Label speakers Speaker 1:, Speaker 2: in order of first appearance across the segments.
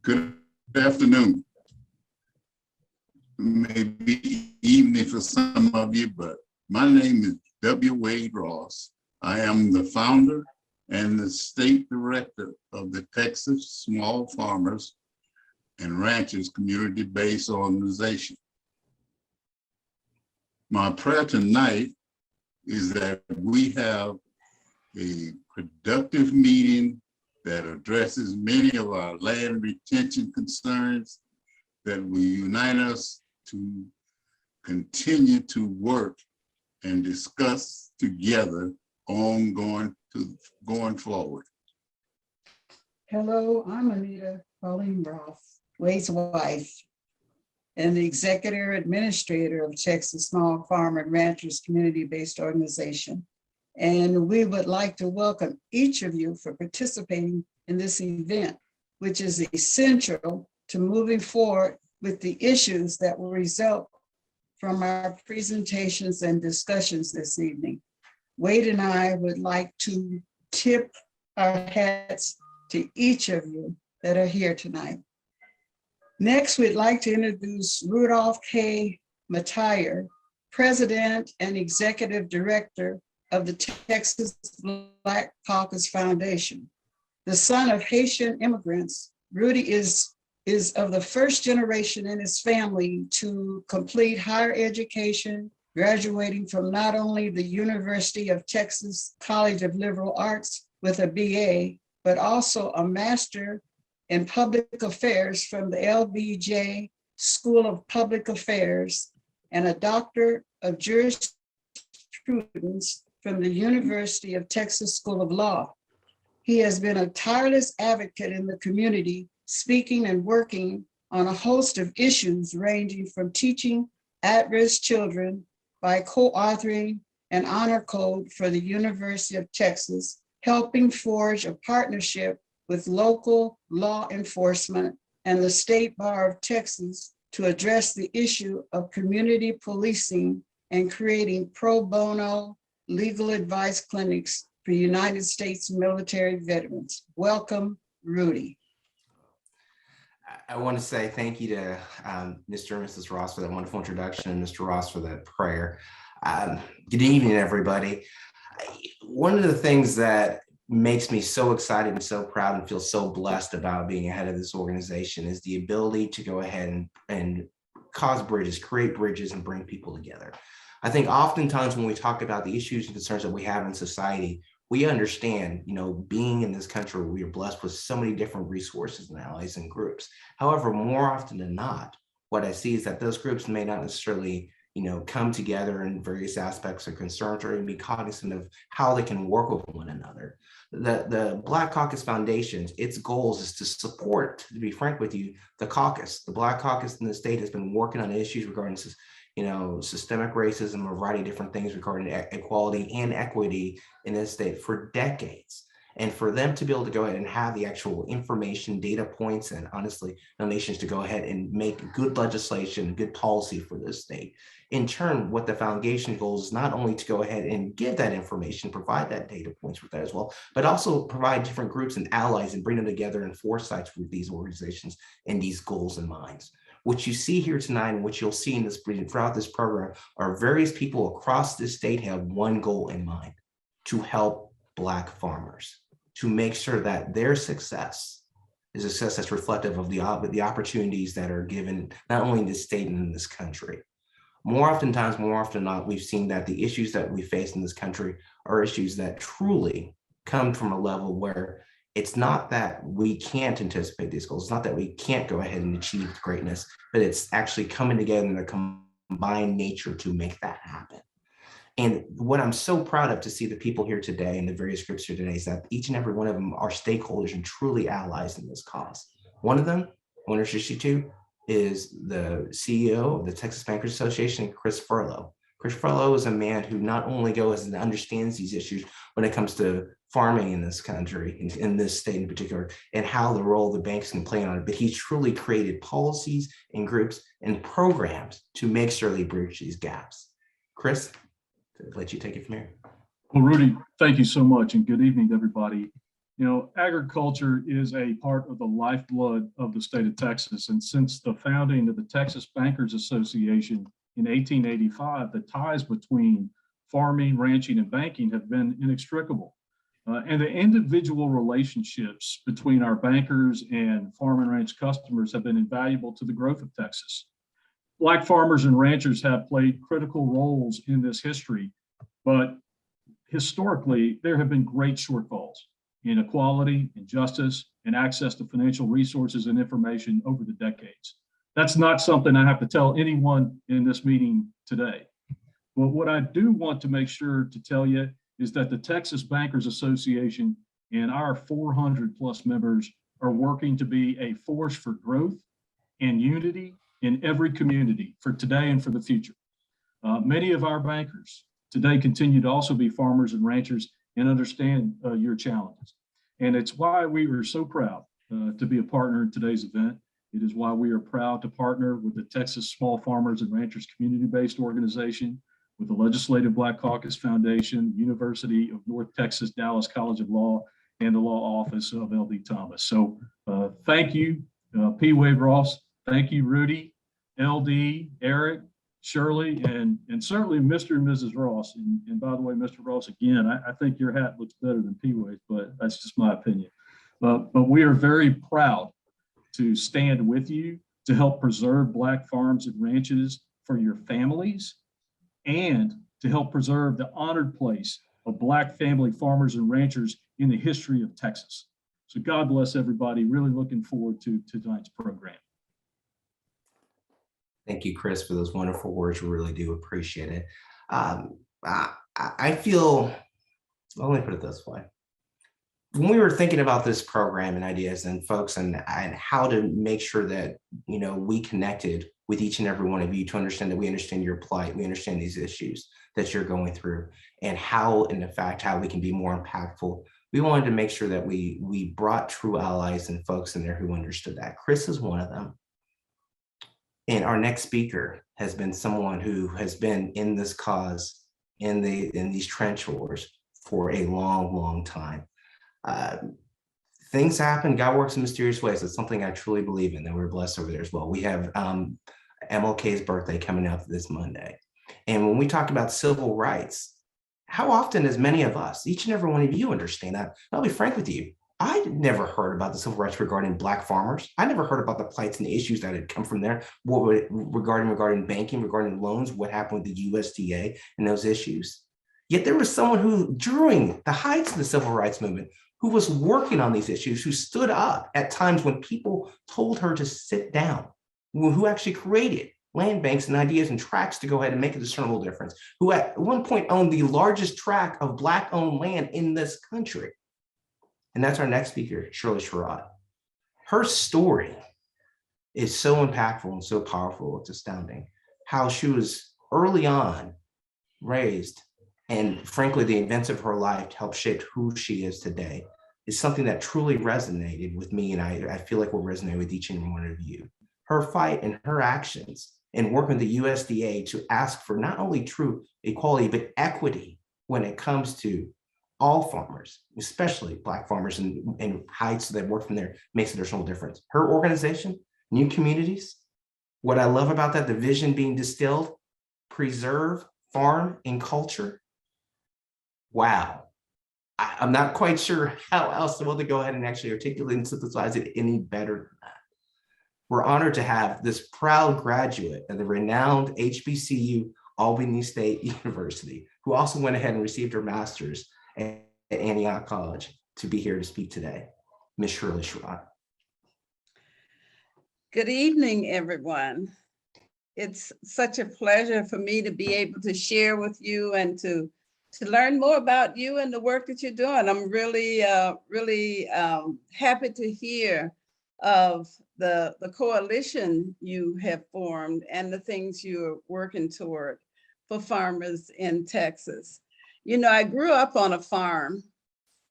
Speaker 1: Good afternoon. Maybe evening for some of you, but my name is W. Wade Ross. I am the founder and the state director of the Texas Small Farmers and Ranchers Community-Based Organization. My prayer tonight is that we have a productive meeting that addresses many of our land retention concerns, that will unite us to continue to work and discuss together going forward.
Speaker 2: Hello, I'm Anita Pauline Roth, Wade's wife, and the executive administrator of Texas Small Farmer and Ranchers Community-Based Organization. And we would like to welcome each of you for participating in this event, which is essential to moving forward with the issues that will result from our presentations and discussions this evening. Wade and I would like to tip our hats to each of you that are here tonight. Next, we'd like to introduce Rudolph K. Mattier, President and Executive Director of the Texas Black Caucus Foundation. The son of Haitian immigrants, Rudy is of the first generation in his family to complete higher education, graduating from not only the University of Texas College of Liberal Arts with a BA, but also a Master in Public Affairs from the LBJ School of Public Affairs and a Doctor of Jurisprudence from the University of Texas School of Law. He has been a tireless advocate in the community, speaking and working on a host of issues ranging from teaching at-risk children by co-authoring an honor code for the University of Texas, helping forge a partnership with local law enforcement and the State Bar of Texas to address the issue of community policing and creating pro bono legal advice clinics for United States military veterans. Welcome, Rudy.
Speaker 3: I want to say thank you to Mr. and Mrs. Ross for that wonderful introduction, and Mr. Ross for that prayer. Good evening, everybody. One of the things that makes me so excited and so proud and feel so blessed about being ahead of this organization is the ability to go ahead and cause bridges, create bridges, and bring people together. I think oftentimes when we talk about the issues and concerns that we have in society, we understand, being in this country, we are blessed with so many different resources and allies and groups. However, more often than not, what I see is that those groups may not necessarily, come together in various aspects or concerns or even be cognizant of how they can work with one another. The Black Caucus Foundation's, its goals is to support, to be frank with you, the caucus. The Black Caucus in the state has been working on issues regarding systemic racism, a variety of different things regarding equality and equity in this state for decades. And for them to be able to go ahead and have the actual information, data points, and honestly, donations to go ahead and make good legislation, good policy for this state. In turn, what the foundation goals is not only to go ahead and give that information, provide that data points with that as well, but also provide different groups and allies and bring them together in foresights with these organizations and these goals in mind. What you see here tonight and what you'll see in this throughout this program are various people across this state have one goal in mind: to help Black farmers, to make sure that their success is a success that's reflective of the opportunities that are given not only in this state and in this country. More often than not, we've seen that the issues that we face in this country are issues that truly come from a level where it's not that we can't anticipate these goals. It's not that we can't go ahead and achieve greatness, but it's actually coming together in a combined nature to make that happen. And what I'm so proud of to see the people here today and the various groups here today is that each and every one of them are stakeholders and truly allies in this cause. One of them, I want to introduce you to, is the CEO of the Texas Bankers Association, Chris Furlow. Chris Furlow is a man who not only goes and understands these issues when it comes to farming in this country, in this state in particular, and how the role the banks can play on it, but he's truly created policies and groups and programs to make sure they bridge these gaps. Chris, I'll let you take it from here.
Speaker 4: Well, Rudy, thank you so much, and good evening, everybody. You know, agriculture is a part of the lifeblood of the state of Texas. And since the founding of the Texas Bankers Association in 1885, the ties between farming, ranching, and banking have been inextricable. And the individual relationships between our bankers and farm and ranch customers have been invaluable to the growth of Texas. Black farmers and ranchers have played critical roles in this history, but historically, there have been great shortfalls in equality, injustice, and access to financial resources and information over the decades. That's not something I have to tell anyone in this meeting today. But what I do want to make sure to tell you is that the Texas Bankers Association and our 400 plus members are working to be a force for growth and unity in every community for today and for the future. Many of our bankers today continue to also be farmers and ranchers and understand your challenges. And it's why we are so proud to be a partner in today's event. It is why we are proud to partner with the Texas Small Farmers and Ranchers Community-Based Organization, with the Legislative Black Caucus Foundation, University of North Texas Dallas College of Law, and the Law Office of L.D. Thomas. So thank you, P. Wade Ross. Thank you, Rudy, L.D., Eric, Shirley, and certainly Mr. and Mrs. Ross. And by the way, Mr. Ross, again, I think your hat looks better than P. Wade's, but that's just my opinion. But we are very proud to stand with you to help preserve Black farms and ranches for your families, and to help preserve the honored place of Black family farmers and ranchers in the history of Texas. So God bless everybody. Really looking forward to tonight's program.
Speaker 3: Thank you, Chris, for those wonderful words. We really do appreciate it. I feel, well, let me put it this way. When we were thinking about this program and ideas and folks and how to make sure that, you know, we connected with each and every one of you to understand that we understand your plight, we understand these issues that you're going through, and how, in fact, how we can be more impactful. We wanted to make sure that we brought true allies and folks in there who understood that. Chris is one of them. And our next speaker has been someone who has been in this cause, in these trench wars for a long, long time. Things happen, God works in mysterious ways. It's something I truly believe in, that we're blessed over there as well. We have MLK's birthday coming up this Monday. And when we talk about civil rights, how often as many of us, each and every one of you understand that? I'll be frank with you. I never heard about the civil rights regarding Black farmers. I never heard about the plights and the issues that had come from there, regarding banking, regarding loans, what happened with the USDA and those issues. Yet there was someone who, during the heights of the civil rights movement, who was working on these issues, who stood up at times when people told her to sit down, who actually created land banks and ideas and tracts to go ahead and make a discernible difference, who at one point owned the largest tract of Black-owned land in this country. And that's our next speaker, Shirley Sherrod. Her story is so impactful and so powerful, it's astounding. How she was early on raised, and frankly, the events of her life helped shape who she is today, is something that truly resonated with me, and I feel like will resonate with each and every one of you. Her fight and her actions and working with the USDA to ask for not only true equality, but equity when it comes to all farmers, especially Black farmers and heights that work from there, makes a discernible difference. Her organization, New Communities, what I love about that, the vision being distilled, preserve, farm, and culture. Wow. I'm not quite sure how else to go ahead and actually articulate and synthesize it any better than that. We're honored to have this proud graduate of the renowned HBCU Albany State University, who also went ahead and received her master's at Antioch College, to be here to speak today, Ms. Shirley Sherrod.
Speaker 5: Good evening, everyone. It's such a pleasure for me to be able to share with you and to learn more about you and the work that you're doing. I'm really happy to hear of the coalition you have formed and the things you're working toward for farmers in Texas. You know, I grew up on a farm,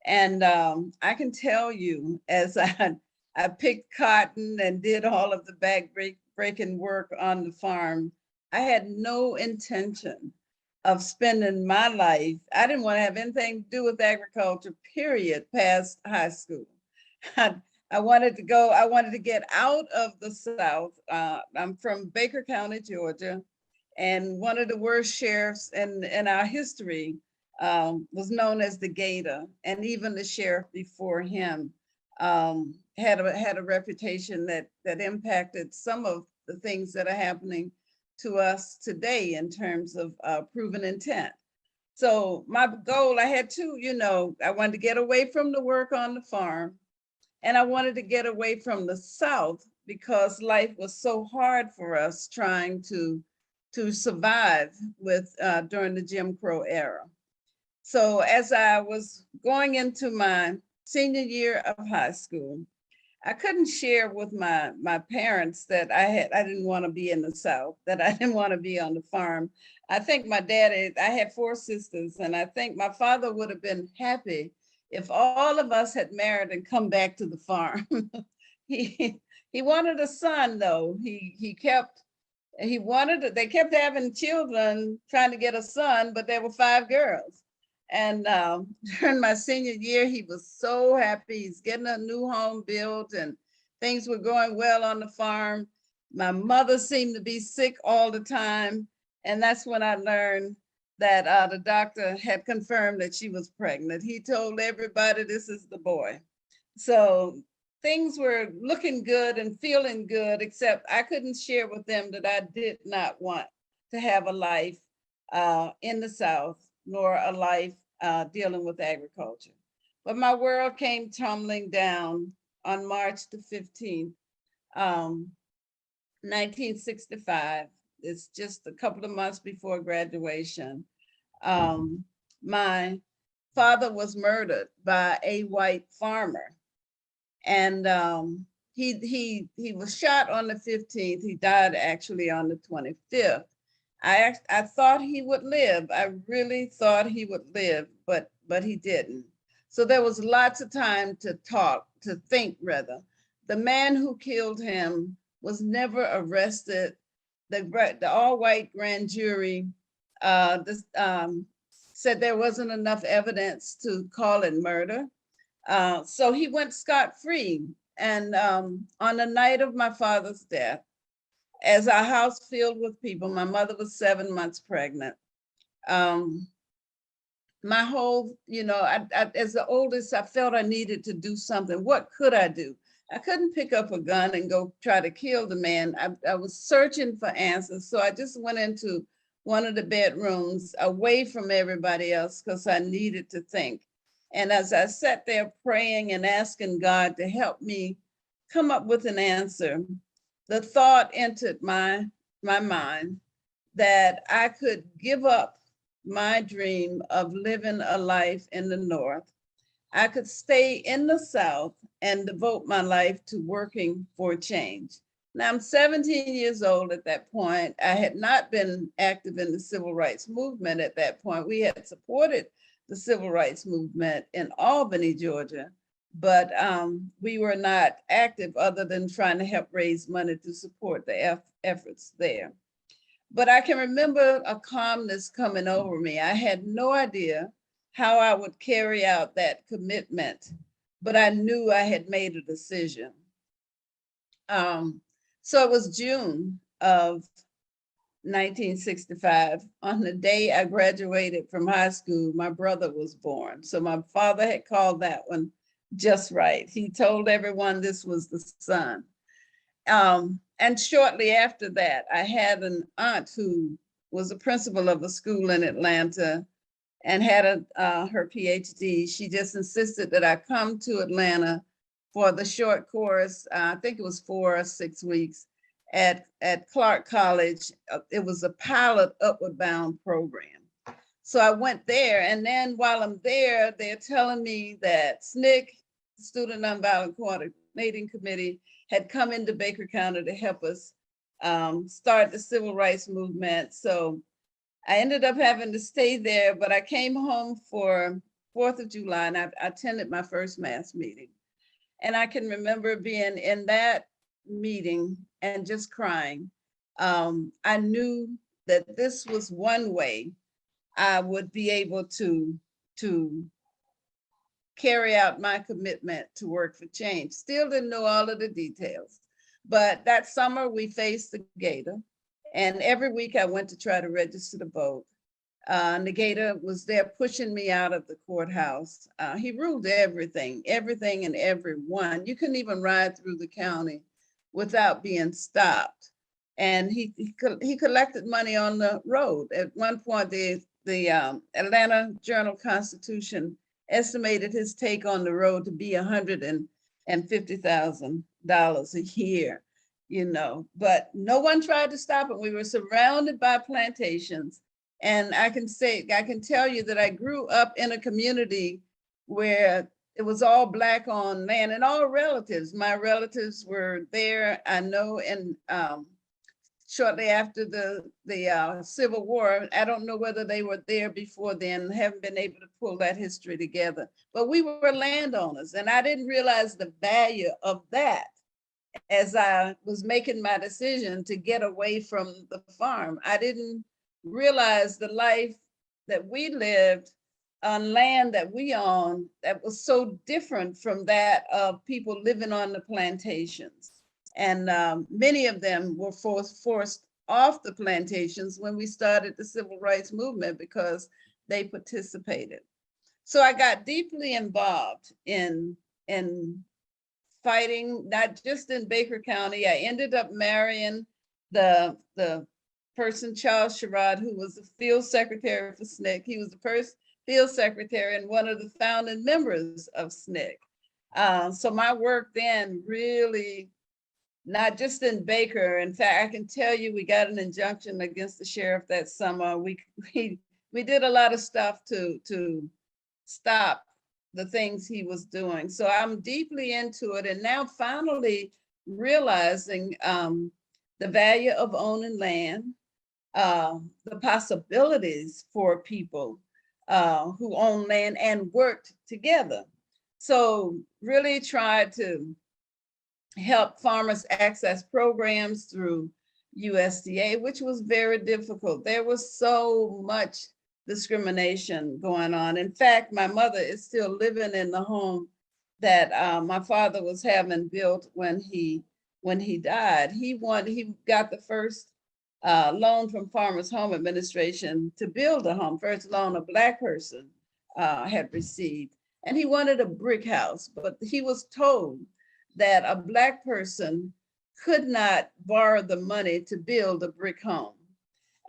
Speaker 5: and I can tell you, as I picked cotton and did all of the back breaking work on the farm, I had no intention of spending my life. I didn't want to have anything to do with agriculture, period, past high school. I wanted to get out of the South. I'm from Baker County, Georgia, and one of the worst sheriffs in our history was known as the Gator, and even the sheriff before him had a reputation that impacted some of the things that are happening to us today in terms of proven intent. So my goal, I had two, I wanted to get away from the work on the farm, and I wanted to get away from the South because life was so hard for us trying to survive with during the Jim Crow era. So as I was going into my senior year of high school, I couldn't share with my parents that I didn't want to be in the South, that I didn't want to be on the farm. I think my daddy, I had 4 sisters, and I think my father would have been happy if all of us had married and come back to the farm. He wanted a son though. They kept having children, trying to get a son, but there were 5 girls. And during my senior year, he was so happy. He's getting a new home built and things were going well on the farm. My mother seemed to be sick all the time. And that's when I learned that the doctor had confirmed that she was pregnant. He told everybody, this is the boy. So things were looking good and feeling good, except I couldn't share with them that I did not want to have a life in the South, nor a life dealing with agriculture. But my world came tumbling down on March the 15th, 1965. It's just a couple of months before graduation. My father was murdered by a white farmer. And he was shot on the 15th. He died actually on the 25th. I thought he would live. I really thought he would live, but he didn't. So there was lots of time to talk, to think rather. The man who killed him was never arrested. The all-white grand jury said there wasn't enough evidence to call it murder. So he went scot-free. And on the night of my father's death, as our house filled with people, my mother was 7 months pregnant. My whole, as the oldest, I felt I needed to do something. What could I do? I couldn't pick up a gun and go try to kill the man. I was searching for answers. So I just went into one of the bedrooms away from everybody else because I needed to think. And as I sat there praying and asking God to help me come up with an answer, the thought entered my mind that I could give up my dream of living a life in the North. I could stay in the South and devote my life to working for change. Now I'm 17 years old at that point. I had not been active in the civil rights movement at that point. We had supported the civil rights movement in Albany, Georgia, but we were not active other than trying to help raise money to support the efforts there. But I can remember a calmness coming over me. I had no idea how I would carry out that commitment, but I knew I had made a decision. So it was June of 1965. On the day I graduated from high school, my brother was born. So my father had called that one just right. He told everyone this was the son. And shortly after that, I had an aunt who was a principal of a school in Atlanta and had her PhD. She just insisted that I come to Atlanta for the short course. I think it was 4 or 6 weeks at Clark College. It was a pilot upward bound program. So I went there, and then while I'm there, they're telling me that SNCC, Student Nonviolent Coordinating Committee, had come into Baker County to help us start the civil rights movement. So I ended up having to stay there, but I came home for 4th of July and I attended my first mass meeting. And I can remember being in that meeting and just crying. I knew that this was one way I would be able to carry out my commitment to work for change. Still didn't know all of the details, but that summer we faced the gator, and every week I went to try to register to vote. The gator was there pushing me out of the courthouse. He ruled everything and everyone. You couldn't even ride through the county without being stopped. And he collected money on the road. At one point, the Atlanta Journal-Constitution estimated his take on the road to be $150,000 a year, you know, but no one tried to stop it. We were surrounded by plantations. And I can tell you that I grew up in a community where it was all Black on land and all relatives. My relatives were there, I know, and shortly after the Civil War. I don't know whether they were there before then, haven't been able to pull that history together, but we were landowners, and I didn't realize the value of that as I was making my decision to get away from the farm. I didn't realize the life that we lived on land that we own that was so different from that of people living on the plantations. And many of them were forced off the plantations when we started the civil rights movement because they participated. So I got deeply involved in fighting, not just in Baker County. I ended up marrying the person, Shirley Sherrod, who was the field secretary for SNCC. He was the first field secretary and one of the founding members of SNCC. So my work then really, not just in Baker. In fact, I can tell you, we got an injunction against the sheriff that summer. We did a lot of stuff to stop the things he was doing. So I'm deeply into it, and now finally realizing the value of owning land, the possibilities for people who own land and worked together. So really tried to help farmers access programs through USDA, which was very difficult. There was so much discrimination going on. In fact, my mother is still living in the home that my father was having built when he died. He got the first loan from Farmers Home Administration to build a home, first loan a Black person had received. And he wanted a brick house, but he was told that a Black person could not borrow the money to build a brick home.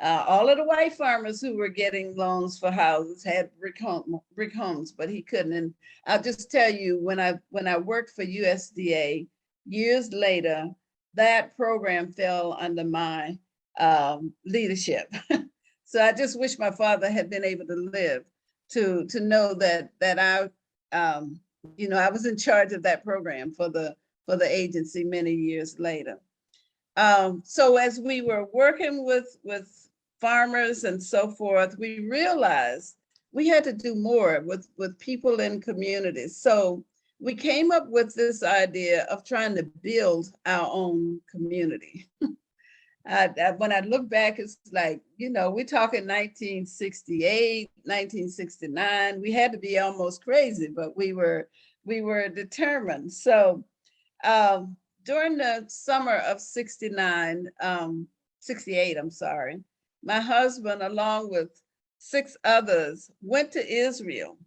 Speaker 5: All of the white farmers who were getting loans for houses had brick homes, but he couldn't. And I'll just tell you, when I worked for USDA years later, that program fell under my leadership. So I just wish my father had been able to live to know that I was in charge of that program for the agency many years later. So as we were working with farmers and so forth, we realized we had to do more with people in communities. So we came up with this idea of trying to build our own community. When I look back, it's like, we're talking 1968, 1969. We had to be almost crazy, but we were determined. So during the summer of 68, my husband, along with 6 others, went to Israel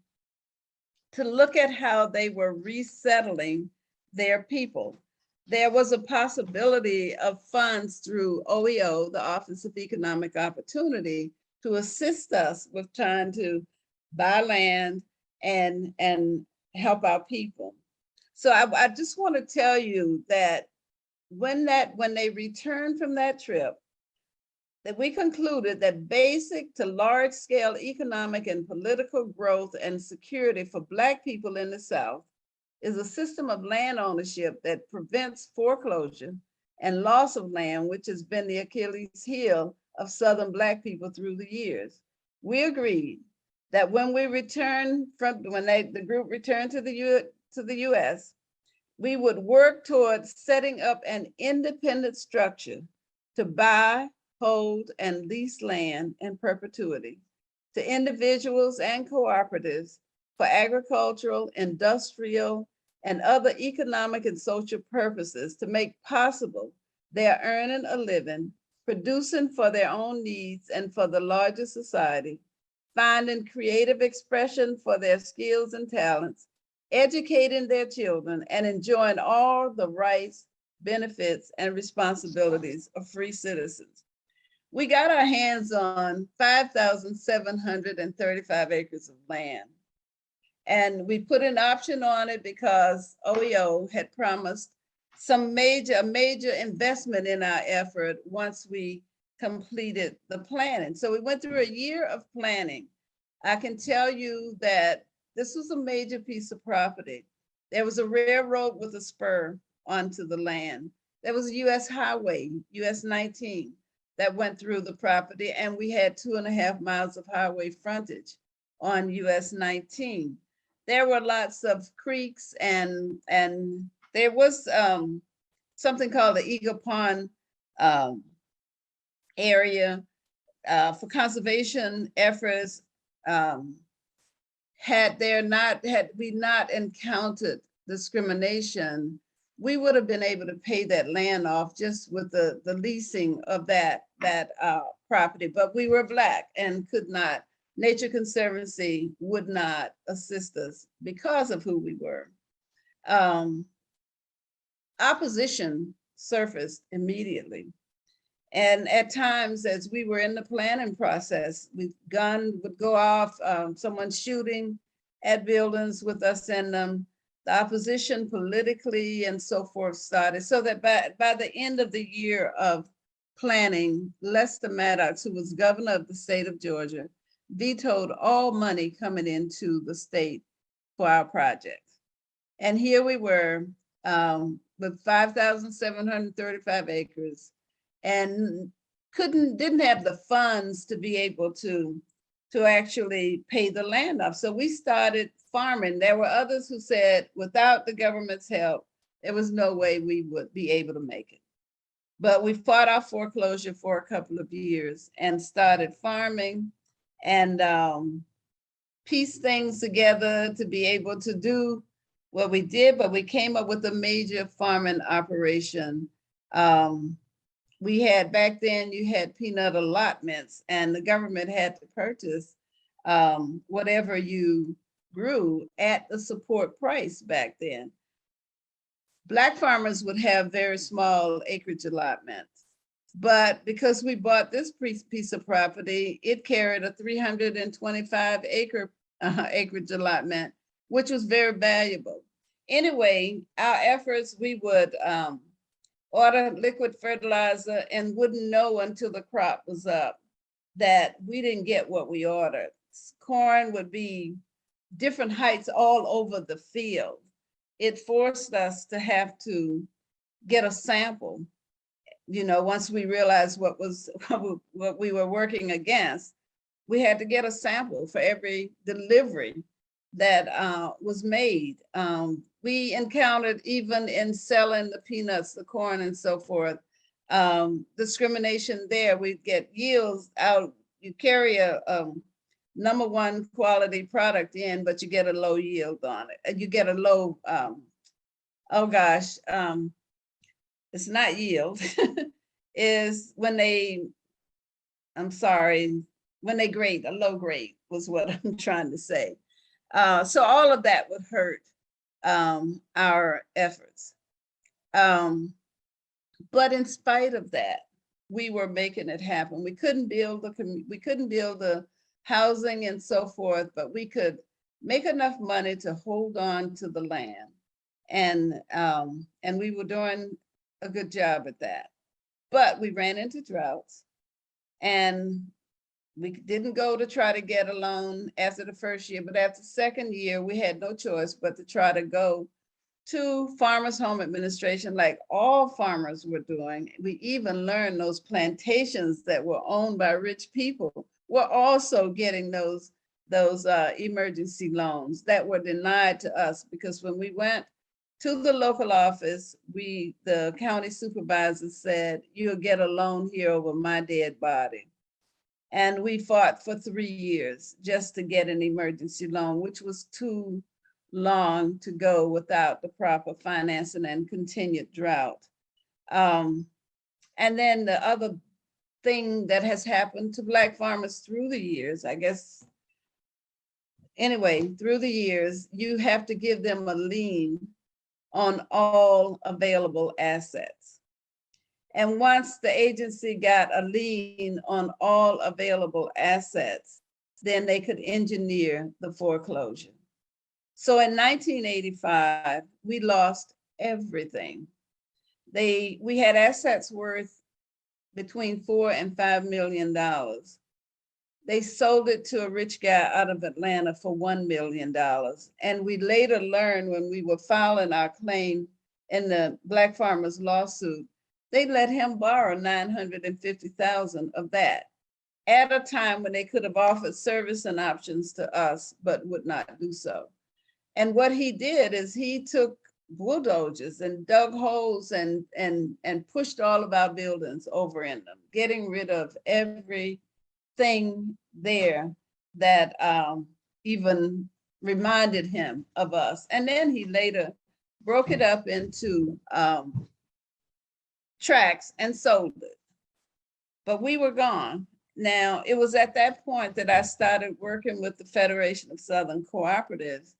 Speaker 5: to look at how they were resettling their people. There was a possibility of funds through OEO, the Office of Economic Opportunity, to assist us with trying to buy land and help our people. So I just want to tell you that when they returned from that trip, that we concluded that basic to large scale economic and political growth and security for Black people in the South is a system of land ownership that prevents foreclosure and loss of land, which has been the Achilles heel of Southern Black people through the years. We agreed that when the group returned to the US, we would work towards setting up an independent structure to buy, hold, and lease land in perpetuity. to individuals and cooperatives for agricultural, industrial, and other economic and social purposes to make possible their earning a living, producing for their own needs and for the larger society, finding creative expression for their skills and talents, educating their children, and enjoying all the rights, benefits, and responsibilities of free citizens. We got our hands on 5,735 acres of land. And we put an option on it because OEO had promised some major investment in our effort once we completed the planning. So we went through a year of planning. I can tell you that this was a major piece of property. There was a railroad with a spur onto the land. There was a US highway, US 19, that went through the property, and we had 2.5 miles of highway frontage on US 19. There were lots of creeks, and there was something called the Eagle Pond area for conservation efforts. Had we not encountered discrimination, we would have been able to pay that land off just with the leasing of that property. But we were Black and could not. Nature Conservancy would not assist us because of who we were. Opposition surfaced immediately. And at times, as we were in the planning process, gun would go off, someone shooting at buildings with us in them. The opposition politically and so forth started, so that by the end of the year of planning, Lester Maddox, who was governor of the state of Georgia, vetoed all money coming into the state for our project. And here we were with 5,735 acres and didn't have the funds to be able to actually pay the land off. So we started farming. There were others who said without the government's help, there was no way we would be able to make it. But we fought our foreclosure for a couple of years and started farming and piece things together to be able to do what we did, but we came up with a major farming operation. We had, back then, you had peanut allotments, and the government had to purchase whatever you grew at the support price back then. Black farmers would have very small acreage allotments. But because we bought this piece of property, it carried a 325 acreage allotment, which was very valuable. Anyway, our efforts, we would order liquid fertilizer and wouldn't know until the crop was up that we didn't get what we ordered. Corn would be different heights all over the field. It forced us to have to get a sample. You know, once we realized what we were working against, we had to get a sample for every delivery that was made. We encountered, even in selling the peanuts, the corn, and so forth, discrimination there. We'd get yields out. You carry a #1 quality product in, but you get a low yield on it. And you get a low, it's not yield, is when they, when they grade, a low grade was what I'm trying to say. So all of that would hurt our efforts. But in spite of that, we were making it happen. We couldn't build the housing and so forth, but we could make enough money to hold on to the land. And we were doing a good job at that. But we ran into droughts, and we didn't go to try to get a loan after the first year, but after the second year, we had no choice but to try to go to Farmers Home Administration, like all farmers were doing. We even learned those plantations that were owned by rich people were also getting those emergency loans that were denied to us, because when we went to the local office, the county supervisor said, "You'll get a loan here over my dead body." And we fought for 3 years just to get an emergency loan, which was too long to go without the proper financing and continued drought. And then the other thing that has happened to Black farmers through the years, I guess, anyway, through the years, you have to give them a lien on all available assets. And once the agency got a lien on all available assets, then they could engineer the foreclosure. So in 1985, we lost everything. We had assets worth between $4 and $5 million. They sold it to a rich guy out of Atlanta for $1 million. And we later learned when we were filing our claim in the Black farmers lawsuit, they let him borrow $950,000 of that at a time when they could have offered servicing options to us, but would not do so. And what he did is he took bulldozers and dug holes and pushed all of our buildings over in them, getting rid of everything there that even reminded him of us. And then he later broke it up into tracts and sold it. But we were gone. Now, it was at that point that I started working with the Federation of Southern Cooperatives,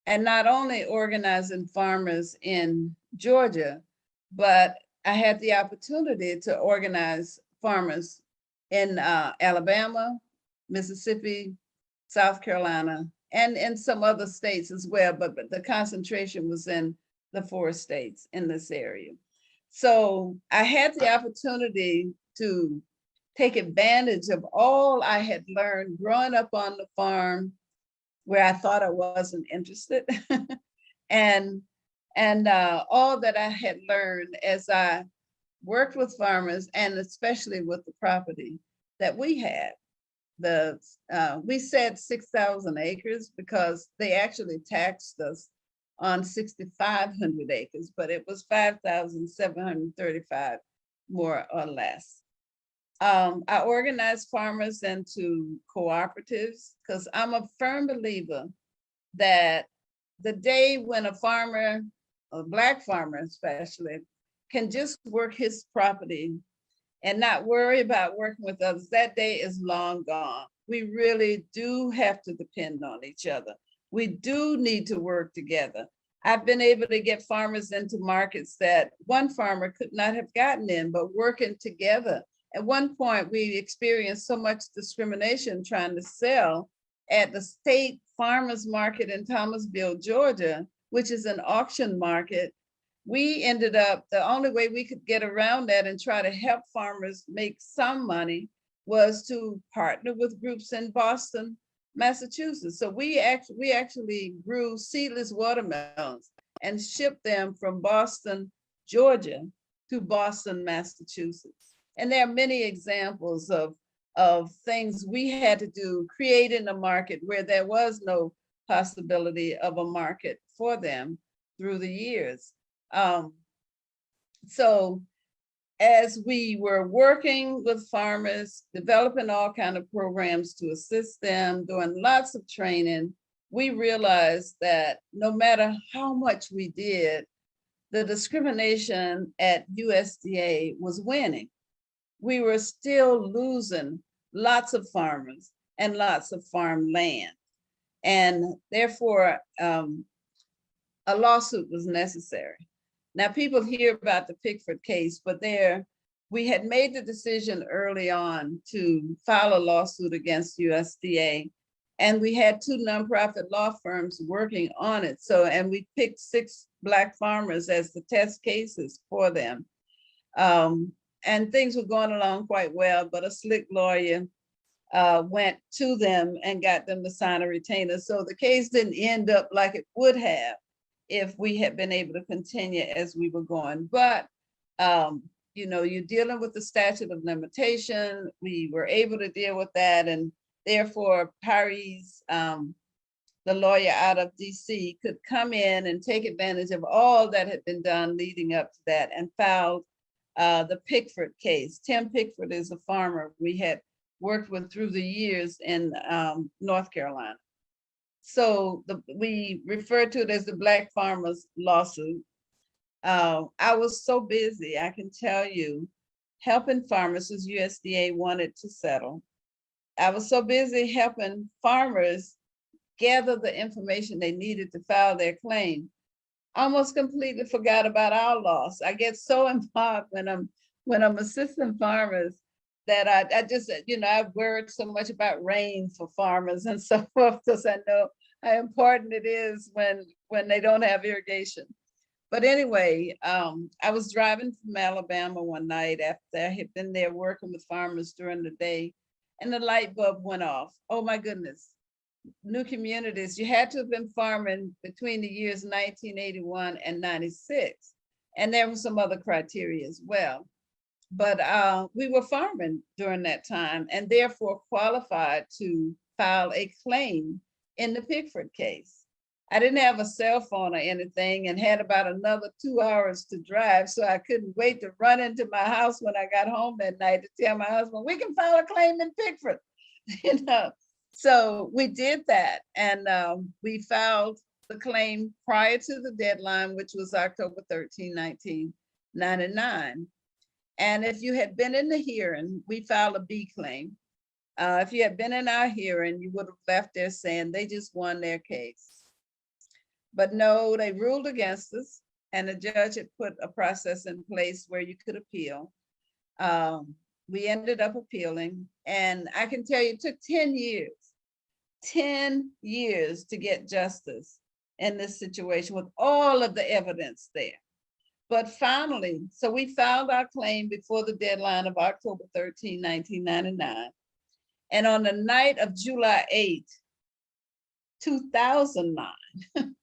Speaker 5: and not only organizing farmers in Georgia, but I had the opportunity to organize farmers in Alabama, Mississippi, South Carolina, and in some other states as well, but the concentration was in the 4 states in this area. So I had the opportunity to take advantage of all I had learned growing up on the farm where I thought I wasn't interested, and all that I had learned as I worked with farmers, and especially with the property that we had. We said 6,000 acres because they actually taxed us on 6,500 acres, but it was 5,735 more or less. I organized farmers into cooperatives because I'm a firm believer that the day when a farmer, a Black farmer especially, can just work his property and not worry about working with others, that day is long gone. We really do have to depend on each other. We do need to work together. I've been able to get farmers into markets that one farmer could not have gotten in, but working together. At one point, we experienced so much discrimination trying to sell at the state farmers market in Thomasville, Georgia, which is an auction market. We ended up, the only way we could get around that and try to help farmers make some money was to partner with groups in Boston, Massachusetts. So we actually grew seedless watermelons and shipped them from Boston, Georgia to Boston, Massachusetts. And there are many examples of things we had to do, creating a market where there was no possibility of a market for them through the years. So as we were working with farmers, developing all kinds of programs to assist them, doing lots of training, we realized that no matter how much we did, the discrimination at USDA was winning. We were still losing lots of farmers and lots of farmland. And therefore, a lawsuit was necessary. Now, people hear about the Pickford case, but we had made the decision early on to file a lawsuit against USDA. And we had 2 nonprofit law firms working on it. So, and we picked 6 Black farmers as the test cases for them. And things were going along quite well, but a slick lawyer went to them and got them to sign a retainer. So the case didn't end up like it would have if we had been able to continue as we were going. But, you know, you're dealing with the statute of limitation. We were able to deal with that. And therefore, Paris, the lawyer out of DC, could come in and take advantage of all that had been done leading up to that and filed the Pickford case. Tim Pickford is a farmer. We had worked with through the years in North Carolina. So we refer to it as the Black Farmers Lawsuit. I was so busy, I can tell you, helping farmers as USDA wanted to settle. I was so busy helping farmers gather the information they needed to file their claim. I almost completely forgot about our loss. I get so involved when I'm assisting farmers that I just, I've worried so much about rain for farmers and so forth, because I know how important it is when they don't have irrigation. But anyway, I was driving from Alabama one night after I had been there working with farmers during the day, and the light bulb went off. Oh my goodness. New communities, you had to have been farming between the years 1981 and 96. And there were some other criteria as well. But we were farming during that time and therefore qualified to file a claim in the Pickford case. I didn't have a cell phone or anything and had about another 2 hours to drive. So I couldn't wait to run into my house when I got home that night to tell my husband, we can file a claim in Pickford, So we did that, and we filed the claim prior to the deadline, which was October 13, 1999. And if you had been in the hearing, we filed a B claim. If you had been in our hearing, you would have left there saying they just won their case. But no, they ruled against us, and the judge had put a process in place where you could appeal. We ended up appealing, and I can tell you it took 10 years to get justice in this situation with all of the evidence there. But finally, so we filed our claim before the deadline of October 13, 1999. And on the night of July 8, 2009,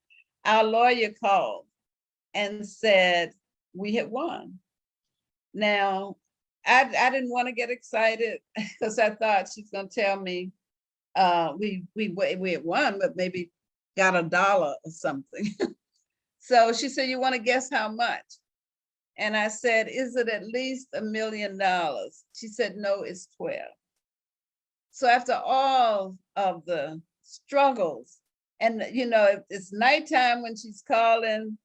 Speaker 5: our lawyer called and said we had won. Now, I didn't want to get excited because I thought she's going to tell me we had won, but maybe got $1 or something. So she said, you want to guess how much? And I said, is it at least $1 million? She said, no, it's 12. So after all of the struggles, and it's nighttime when she's calling,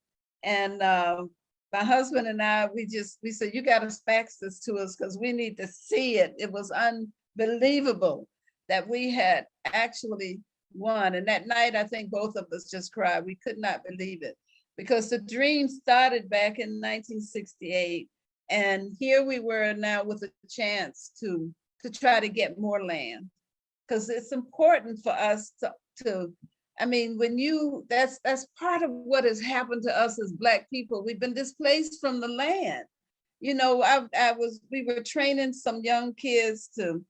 Speaker 5: and my husband and I, we said, you got to fax this to us because we need to see it. It was unbelievable that we had actually won. And that night, I think both of us just cried. We could not believe it because the dream started back in 1968. And here we were now with a chance to try to get more land, because it's important for us to that's part of what has happened to us as Black people. We've been displaced from the land. We were training some young kids to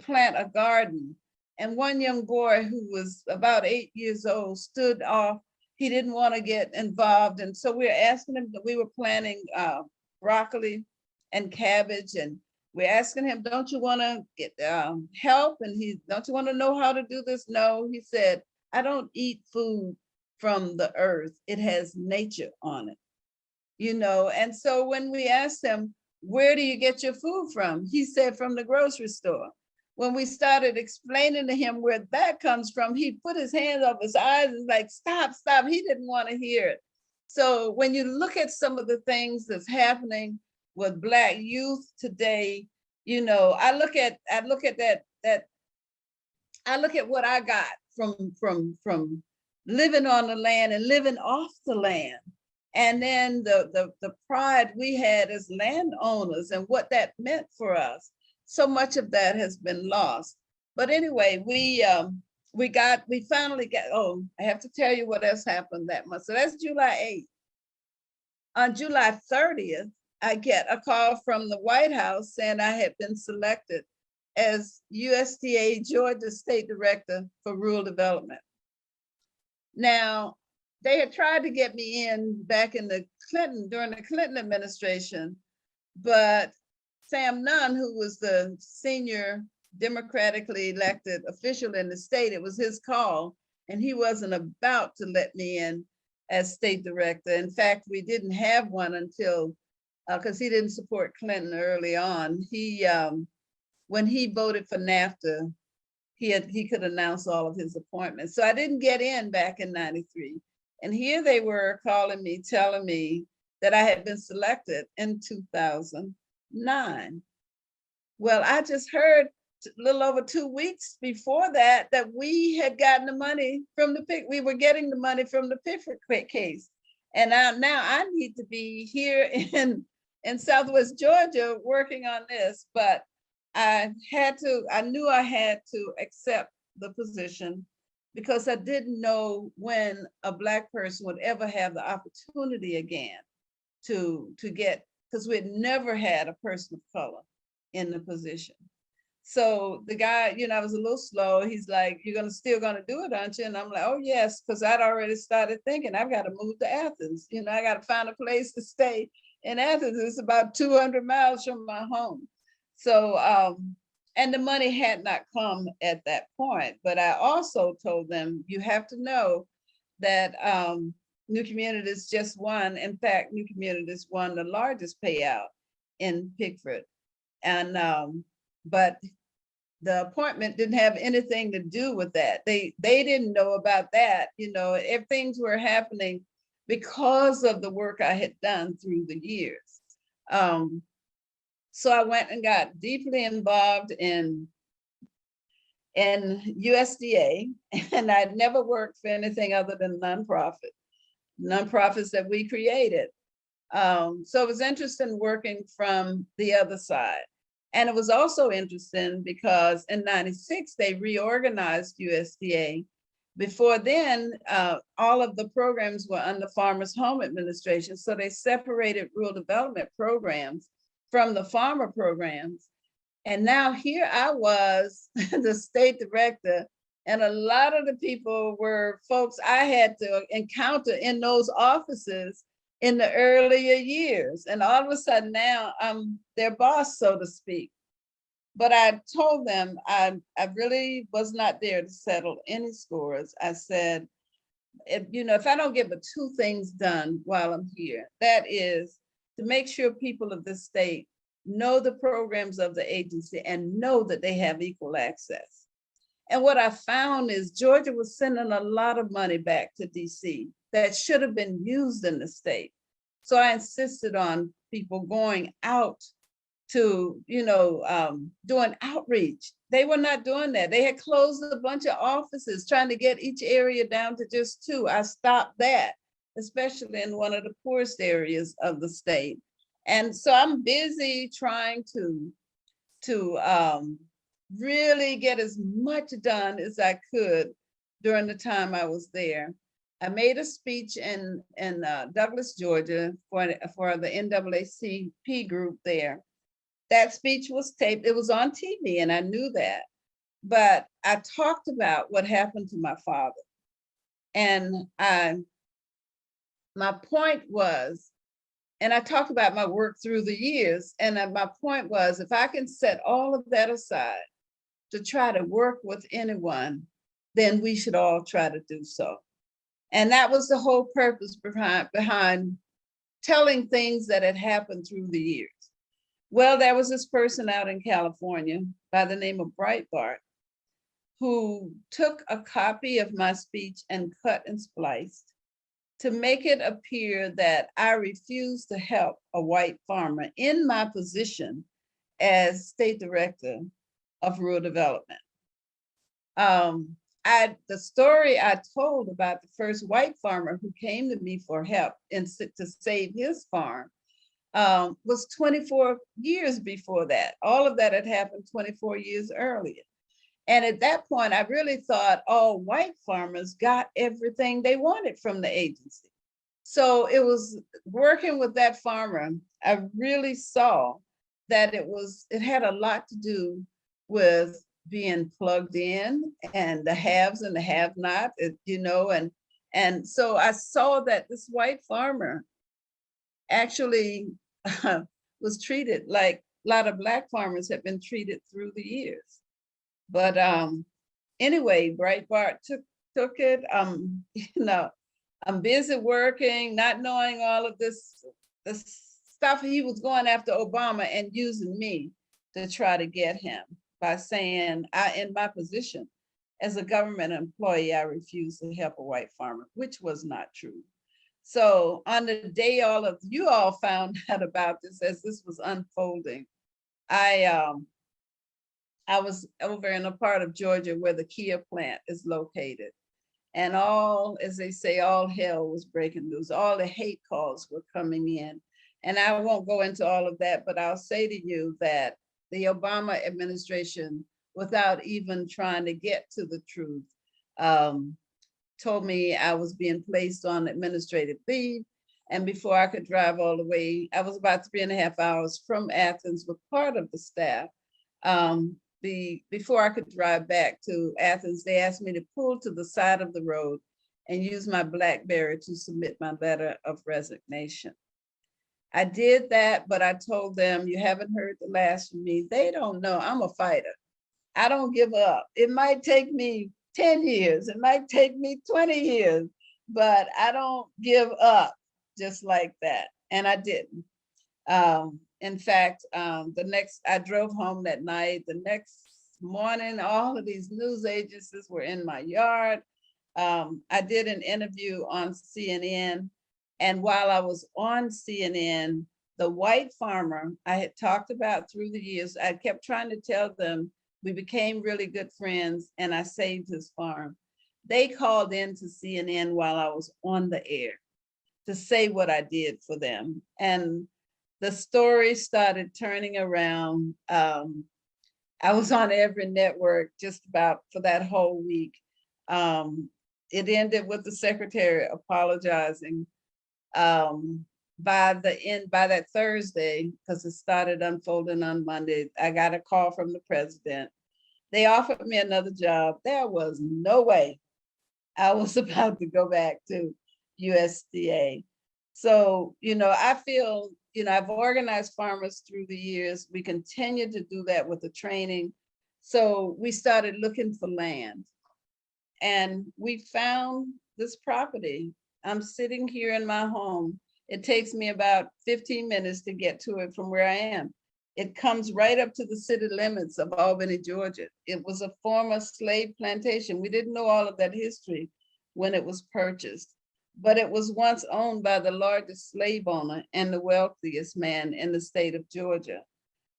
Speaker 5: plant a garden. And one young boy who was about 8 years old stood off. He didn't want to get involved. And so we were asking him, we were planting broccoli and cabbage. And we're asking him, don't you want to get help? And don't you want to know how to do this? No, he said, I don't eat food from the earth. It has nature on it, And so when we asked him, where do you get your food from? He said, from the grocery store. When we started explaining to him where that comes from, he put his hands over his eyes and like, stop. He didn't want to hear it. So when you look at some of the things that's happening with Black youth today, I look at what I got from living on the land and living off the land. And then the pride we had as landowners and what that meant for us. So much of that has been lost. But anyway, we finally got, I have to tell you what else happened that month. So that's July 8th. On July 30th, I get a call from the White House saying I had been selected as USDA Georgia State Director for Rural Development. Now, they had tried to get me in back in during the Clinton administration, but Sam Nunn, who was the senior democratically elected official in the state, it was his call, and he wasn't about to let me in as state director. In fact, we didn't have one until, because he didn't support Clinton early on. when he voted for NAFTA, he could announce all of his appointments. So I didn't get in back in 93. And here they were calling me, telling me that I had been selected in 2009. Well, I just heard a little over 2 weeks before that we had gotten the money from we were getting the money from the Pickford case. And now I need to be here in Southwest Georgia working on this, but I knew I had to accept the position because I didn't know when a Black person would ever have the opportunity again to get, because we'd never had a person of color in the position. So the guy, I was a little slow. He's like, "You're still gonna do it, aren't you?" And I'm like, "Oh yes," because I'd already started thinking, I've got to move to Athens. I got to find a place to stay in Athens. It's about 200 miles from my home. So, and the money had not come at that point. But I also told them, you have to know that New Communities just won. In fact, New Communities won the largest payout in Pickford. And but the appointment didn't have anything to do with that. They didn't know about that. If things were happening because of the work I had done through the years. So I went and got deeply involved in USDA, and I'd never worked for anything other than nonprofits that we created. So it was interesting working from the other side. And it was also interesting because in 96, they reorganized USDA. Before then, all of the programs were under Farmers Home Administration. So they separated rural development programs from the farmer programs. And now here I was, the state director, and a lot of the people were folks I had to encounter in those offices in the earlier years. And all of a sudden now I'm their boss, so to speak. But I told them I really was not there to settle any scores. I said, if I don't get but two things done while I'm here, that is to make sure people of this state know the programs of the agency and know that they have equal access. And what I found is Georgia was sending a lot of money back to DC that should have been used in the state. So I insisted on people going out to, doing outreach. They were not doing that. They had closed a bunch of offices trying to get each area down to just 2. I stopped that, especially in one of the poorest areas of the state. And so I'm busy trying to really get as much done as I could during the time I was there. I made a speech in Douglas, Georgia for the NAACP group there. That speech was taped. It was on TV, and I knew that. But I talked about what happened to my father. And my point was, and I talked about my work through the years, and my point was, if I can set all of that aside to try to work with anyone, then we should all try to do so. And that was the whole purpose behind telling things that had happened through the years. Well, there was this person out in California by the name of Breitbart who took a copy of my speech and cut and spliced to make it appear that I refused to help a white farmer in my position as state director of rural development. The story I told about the first white farmer who came to me for help to save his farm was 24 years before that. All of that had happened 24 years earlier. And at that point, I really thought all white farmers got everything they wanted from the agency. So it was working with that farmer, I really saw that it had a lot to do with being plugged in and the haves and the have-not, and so I saw that this white farmer actually was treated like a lot of Black farmers have been treated through the years. But anyway, Breitbart took it. I'm busy working, not knowing all of this stuff. He was going after Obama and using me to try to get him by saying, in my position as a government employee, I refuse to help a white farmer, which was not true. So on the day all of you all found out about this, as this was unfolding, I was over in a part of Georgia where the Kia plant is located. And all, as they say, all hell was breaking loose. All the hate calls were coming in. And I won't go into all of that, but I'll say to you that the Obama administration, without even trying to get to the truth, told me I was being placed on administrative leave. And before I could drive all the way, I was about 3.5 hours from Athens with part of the staff. Before I could drive back to Athens, they asked me to pull to the side of the road and use my BlackBerry to submit my letter of resignation. I did that, but I told them, you haven't heard the last from me. They don't know I'm a fighter. I don't give up. It might take me 10 years, it might take me 20 years, but I don't give up just like that. And I didn't. In fact, I drove home that night. The next morning, all of these news agencies were in my yard. I did an interview on CNN. And while I was on CNN, the white farmer I had talked about through the years, I kept trying to tell them, we became really good friends and I saved his farm. They called in to CNN while I was on the air to say what I did for them. And the story started turning around. I was on every network just about for that whole week. It ended with the secretary apologizing. By that Thursday, because it started unfolding on Monday, I got a call from the president. They offered me another job. There was no way I was about to go back to USDA. So, I feel, I've organized farmers through the years. We continue to do that with the training. So we started looking for land and we found this property. I'm sitting here in my home. It takes me about 15 minutes to get to it from where I am. It comes right up to the city limits of Albany, Georgia. It was a former slave plantation. We didn't know all of that history when it was purchased, but it was once owned by the largest slave owner and the wealthiest man in the state of Georgia.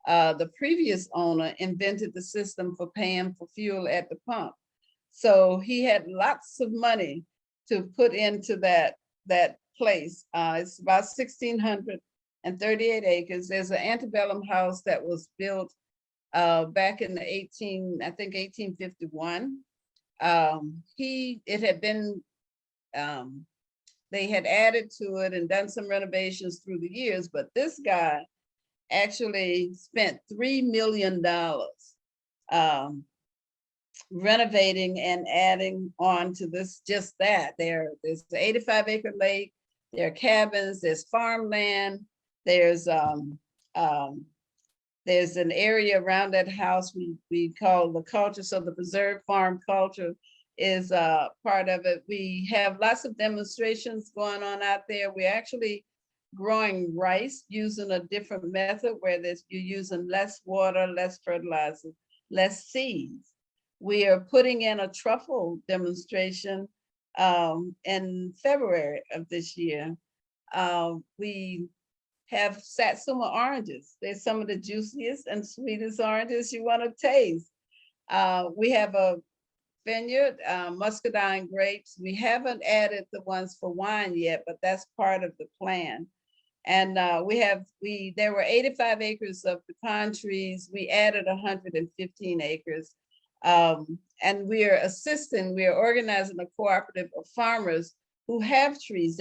Speaker 5: The previous owner invented the system for paying for fuel at the pump. So he had lots of money to put into that place. It's about 1,638 acres. There's an antebellum house that was built back in the 1851. It had been, they had added to it and done some renovations through the years, but this guy actually spent $3 million renovating and adding on to this, just that. There's the 85-acre lake, there are cabins, there's farmland, there's an area around that house we call the culture. So the preserved farm culture is part of it. We have lots of demonstrations going on out there. We're actually growing rice using a different method where you're using less water, less fertilizer, less seeds. We are putting in a truffle demonstration in February of this year. We have Satsuma oranges. They're some of the juiciest and sweetest oranges you want to taste. We have a vineyard, muscadine grapes. We haven't added the ones for wine yet, but that's part of the plan. And there were 85 acres of pecan trees. We added 115 acres. And we are organizing a cooperative of farmers who have trees.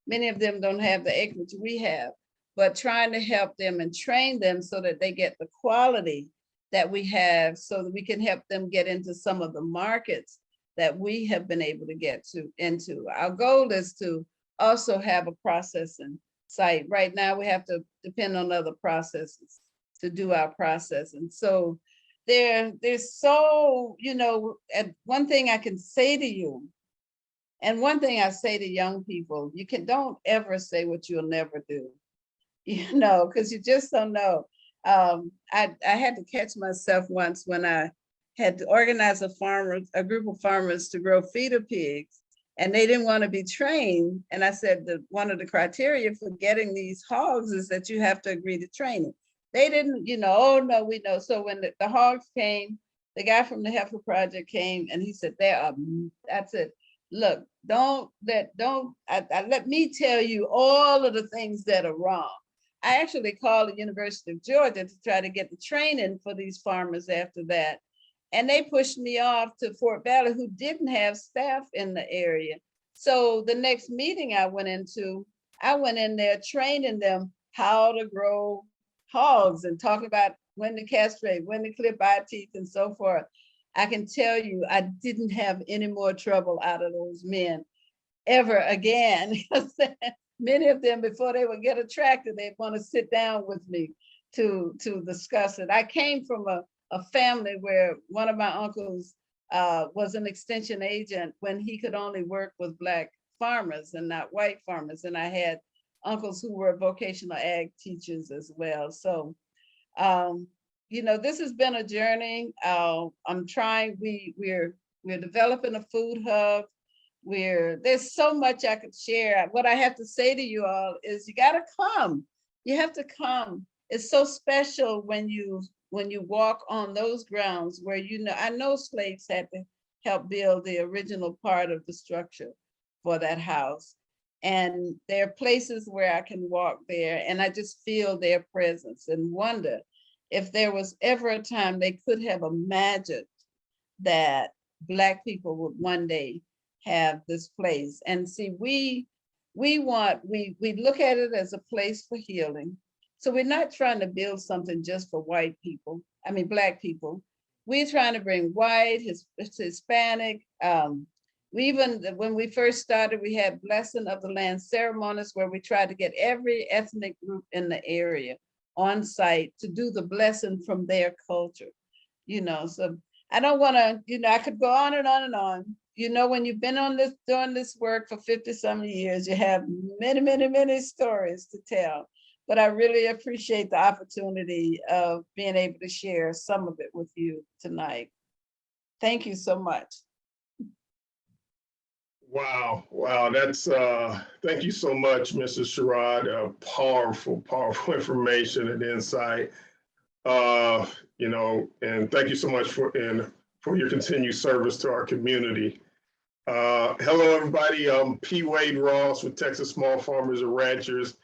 Speaker 5: Many of them don't have the acreage we have, but trying to help them and train them so that they get the quality that we have so that we can help them get into some of the markets that we have been able to get into. Our goal is to also have a processing site. Right now, we have to depend on other processes to do our processing. So there's so, and one thing I can say to you, and one thing I say to young people, don't ever say what you'll never do, because you just don't know. I had to catch myself once when I had to organize a group of farmers to grow feeder pigs, and they didn't want to be trained. And I said that one of the criteria for getting these hogs is that you have to agree to training. They didn't, oh no, we know. So when the hogs came, the guy from the Heifer Project came and he said, that's it. Look, let me tell you all of the things that are wrong. I actually called the University of Georgia to try to get the training for these farmers after that. And they pushed me off to Fort Valley, who didn't have staff in the area. So the next meeting I went in there training them how to grow hogs and talking about when to castrate, when to clip eye teeth and so forth. I can tell you, I didn't have any more trouble out of those men ever again. Many of them, before they would get a tractor, they'd want to sit down with me to discuss it. I came from a family where one of my uncles was an extension agent when he could only work with Black farmers and not white farmers. And I had uncles who were vocational ag teachers as well. So, this has been a journey. I'm trying, we're developing a food hub. There's so much I could share. What I have to say to you all is you gotta come. You have to come. It's so special when you walk on those grounds where, I know slaves had to help build the original part of the structure for that house. And there are places where I can walk there and I just feel their presence and wonder if there was ever a time they could have imagined that Black people would one day have this place. And see, we look at it as a place for healing. So we're not trying to build something just for Black people. We're trying to bring white, Hispanic. When we first started, we had blessing of the land ceremonies where we tried to get every ethnic group in the area on site to do the blessing from their culture. So I don't want to, I could go on and on and on. When you've been doing this work for 50-some years, you have many, many, many stories to tell. But I really appreciate the opportunity of being able to share some of it with you tonight. Thank you so much.
Speaker 6: Wow. That's thank you so much, Mrs. Sherrod. Powerful information and insight. And thank you so much for your continued service to our community. Hello, everybody. I'm P. Wade Ross with Texas Small Farmers and Ranchers,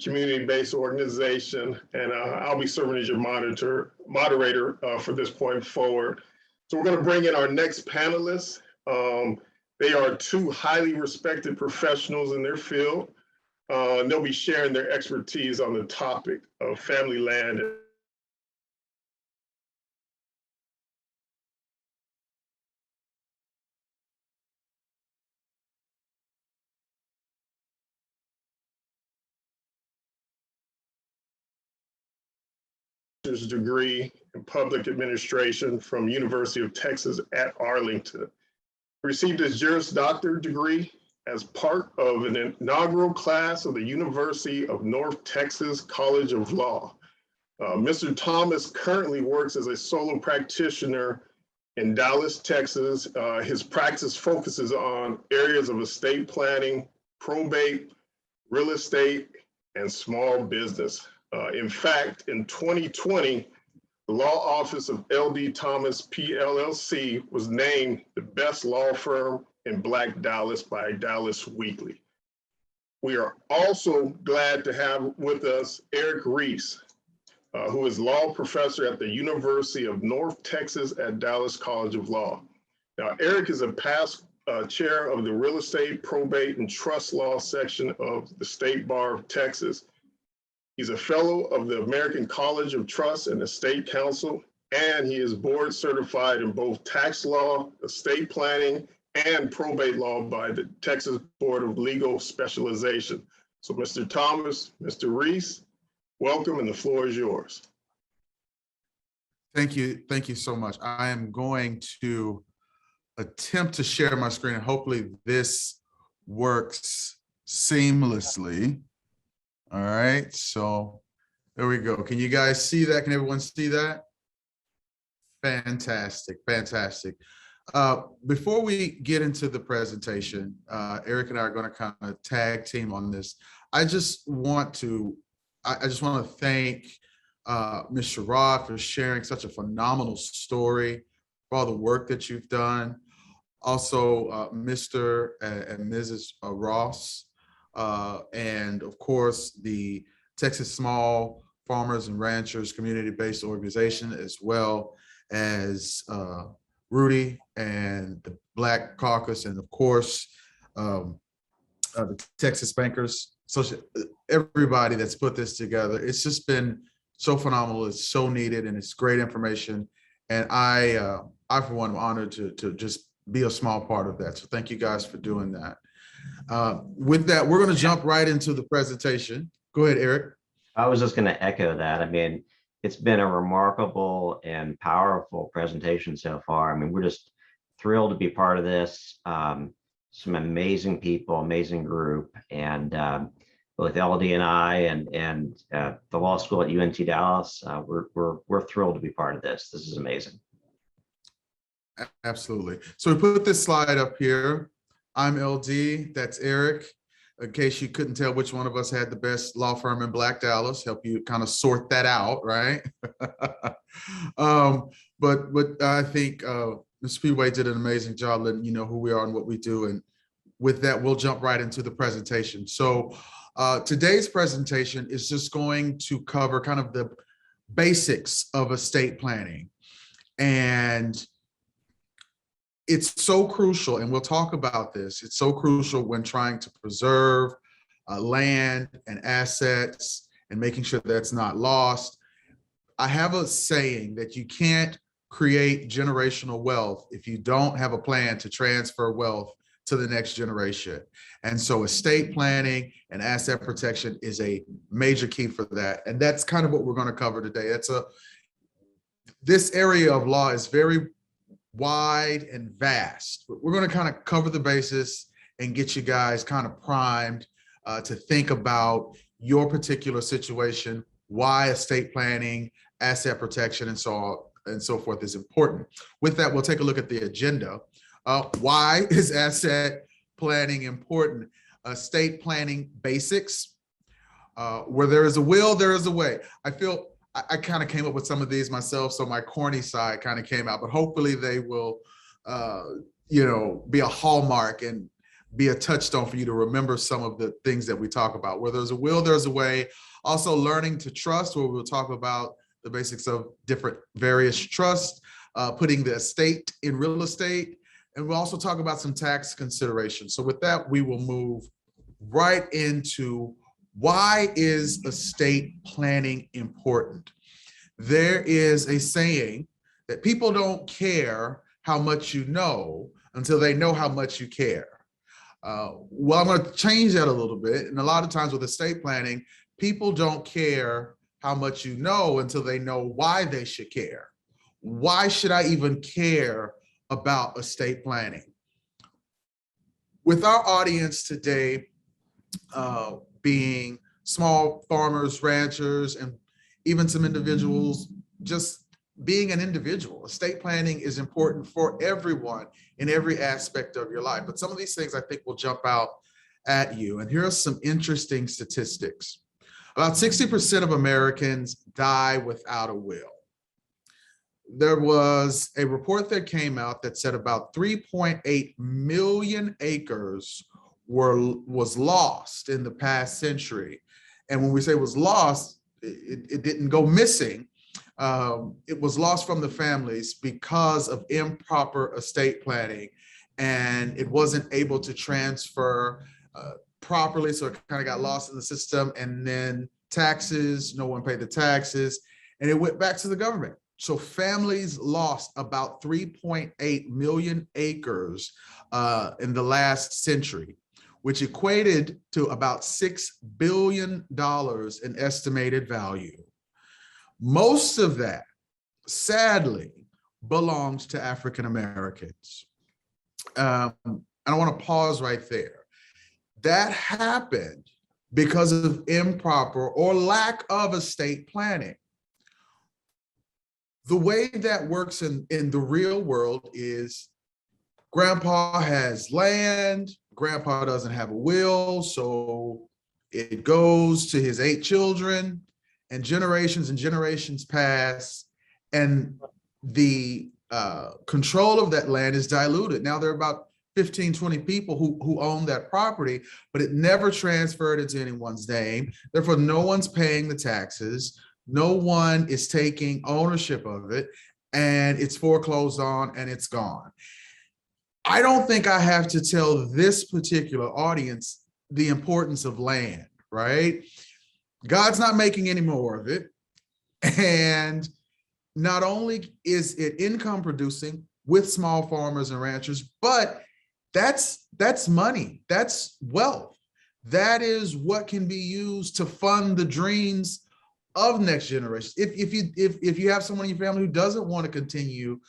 Speaker 6: community-based organization, and I'll be serving as your moderator for this point forward. So we're going to bring in our next panelists. They are two highly respected professionals in their field. They'll be sharing their expertise on the topic of family land. Degree in public administration from University of Texas at Arlington. Received his Juris Doctor degree as part of an inaugural class of the University of North Texas College of Law. Mr. Thomas currently works as a solo practitioner in Dallas, Texas. His practice focuses on areas of estate planning, probate, real estate, and small business. In fact, in 2020, the law office of LD Thomas PLLC was named the best law firm in Black Dallas by Dallas Weekly. We are also glad to have with us Eric Reese, who is law professor at the University of North Texas at Dallas College of Law. Now, Eric is a past chair of the real estate, probate, and trust law section of the State Bar of Texas. He's a fellow of the American College of Trust and Estate Council, and he is board certified in both tax law, estate planning, and probate law by the Texas Board of Legal Specialization. So Mr. Thomas, Mr. Reese, welcome, and the floor is yours.
Speaker 7: Thank you so much. I am going to attempt to share my screen, and hopefully this works seamlessly. All right, so There we go. Can you guys see that? Can everyone see that? Fantastic, fantastic. Before we get into the presentation, Eric and I are going to kind of tag team on this. I just want to thank Ms. Sherrod for sharing such a phenomenal story, for all the work that you've done. Also, Mr. and Mrs. Ross, and of course, the Texas Small Farmers and Ranchers Community-Based Organization, as well as Rudy and the Black Caucus, and of course, the Texas Bankers. So everybody that's put this together, it's just been so phenomenal. It's so needed, and it's great information. And I for one, am honored to just be a small part of that. So thank you guys for doing that. With that, we're going to jump right into the presentation. Go ahead, Eric.
Speaker 8: I was just going to echo that. I mean, it's been a remarkable and powerful presentation so far. I mean, we're just thrilled to be part of this. Some amazing people, amazing group, and both LD and I and the law school at UNT Dallas, we're thrilled to be part of this. This is amazing.
Speaker 7: Absolutely. So we put this slide up here. I'm LD, that's Eric. In case you couldn't tell which one of us had the best law firm in Black Dallas, help you kind of sort that out, right? But I think Mr. Speedway did an amazing job letting you know who we are and what we do. And with that, we'll jump right into the presentation. So today's presentation is just going to cover kind of the basics of estate planning. And it's so crucial, and we'll talk about this. It's so crucial when trying to preserve land and assets and making sure that's not lost. I have a saying that you can't create generational wealth if you don't have a plan to transfer wealth to the next generation. And so estate planning and asset protection is a major key for that. And that's kind of what we're going to cover today. This area of law is very wide and vast. We're going to kind of cover the basis and get you guys kind of primed to think about your particular situation, why estate planning, asset protection, and so forth is important. With that, we'll take a look at the agenda. Why is asset planning important? Estate planning basics. Where there is a will, there is a way. I kind of came up with some of these myself, so my corny side kind of came out, but hopefully they will, be a hallmark and be a touchstone for you to remember some of the things that we talk about. Where there's a will, there's a way. Also learning to trust, where we'll talk about the basics of different various trusts, putting the estate in real estate, and we'll also talk about some tax considerations. So with that, we will move right into why is estate planning important? There is a saying that people don't care how much you know until they know how much you care. Well, I'm going to change that a little bit. And a lot of times with estate planning, people don't care how much you know until they know why they should care. Why should I even care about estate planning? With our audience today, being small farmers, ranchers, and even some individuals, just being an individual. Estate planning is important for everyone in every aspect of your life. But some of these things I think will jump out at you. And here are some interesting statistics. About 60% of Americans die without a will. There was a report that came out that said about 3.8 million acres was lost in the past century. And when we say was lost, it didn't go missing. It was lost from the families because of improper estate planning, and it wasn't able to transfer properly. So it kind of got lost in the system, and then taxes, no one paid the taxes, and it went back to the government. So families lost about 3.8 million acres in the last century, which equated to about $6 billion in estimated value. Most of that, sadly, belongs to African Americans. And I want to pause right there. That happened because of improper or lack of estate planning. The way that works in the real world is grandpa has land, grandpa doesn't have a will, so it goes to his 8 children, and generations pass, and the control of that land is diluted. Now there are about 15, 20 people who own that property, but it never transferred into anyone's name. Therefore, no one's paying the taxes. No one is taking ownership of it, and it's foreclosed on and it's gone. I don't think I have to tell this particular audience the importance of land, right? God's not making any more of it. And not only is it income producing with small farmers and ranchers, but that's money, that's wealth. That is what can be used to fund the dreams of next generation. If you have someone in your family who doesn't want to continue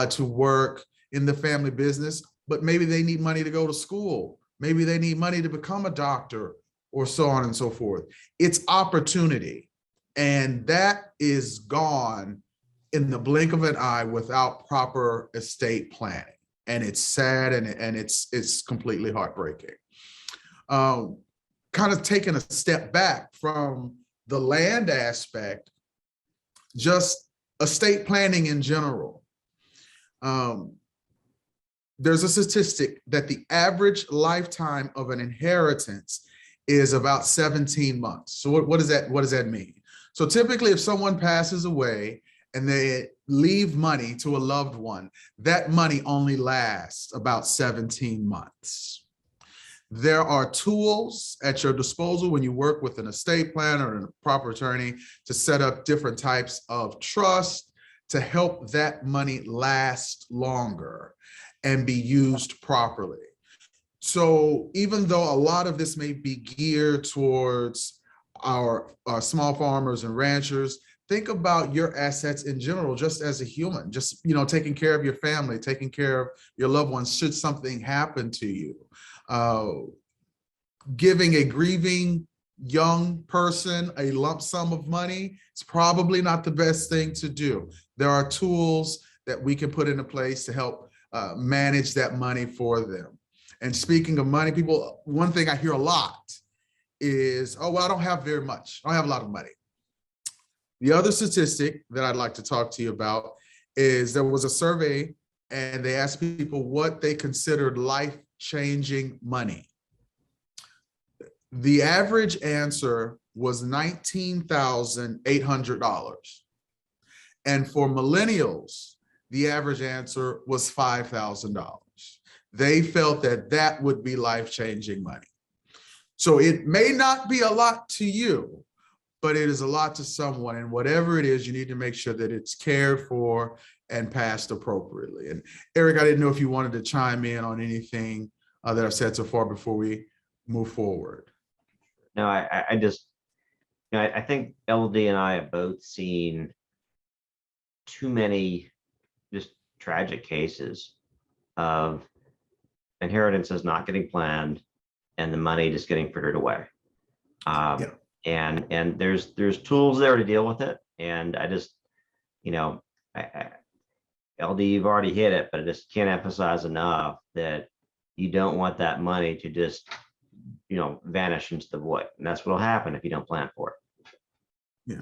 Speaker 7: to work in the family business, but maybe they need money to go to school, maybe they need money to become a doctor, or so on and so forth. It's opportunity, and that is gone in the blink of an eye without proper estate planning. And it's sad, and it's completely heartbreaking. Kind of taking a step back from the land aspect, just estate planning in general. There's a statistic that the average lifetime of an inheritance is about 17 months. So what does that mean? So typically, if someone passes away and they leave money to a loved one, that money only lasts about 17 months. There are tools at your disposal when you work with an estate planner and a proper attorney to set up different types of trust to help that money last longer and be used properly. So even though a lot of this may be geared towards our small farmers and ranchers, think about your assets in general, just as a human, just, taking care of your family, taking care of your loved ones should something happen to you. Giving a grieving young person a lump sum of money is probably not the best thing to do. There are tools that we can put into place to help manage that money for them. And speaking of money, people, one thing I hear a lot is, oh, well, I don't have very much. I don't have a lot of money. The other statistic that I'd like to talk to you about is there was a survey and they asked people what they considered life-changing money. The average answer was $19,800. And for millennials, the average answer was $5,000. They felt that that would be life-changing money. So it may not be a lot to you, but it is a lot to someone. And whatever it is, you need to make sure that it's cared for and passed appropriately. And Eric, I didn't know if you wanted to chime in on anything that I've said so far before we move forward.
Speaker 8: No, I just, I think LD and I have both seen too many just tragic cases of inheritances not getting planned and the money just getting frittered away.
Speaker 7: Yeah.
Speaker 8: And there's tools there to deal with it. And I just, LD, you've already hit it, but I just can't emphasize enough that you don't want that money to just, vanish into the void. And that's what'll happen if you don't plan for it.
Speaker 7: Yeah.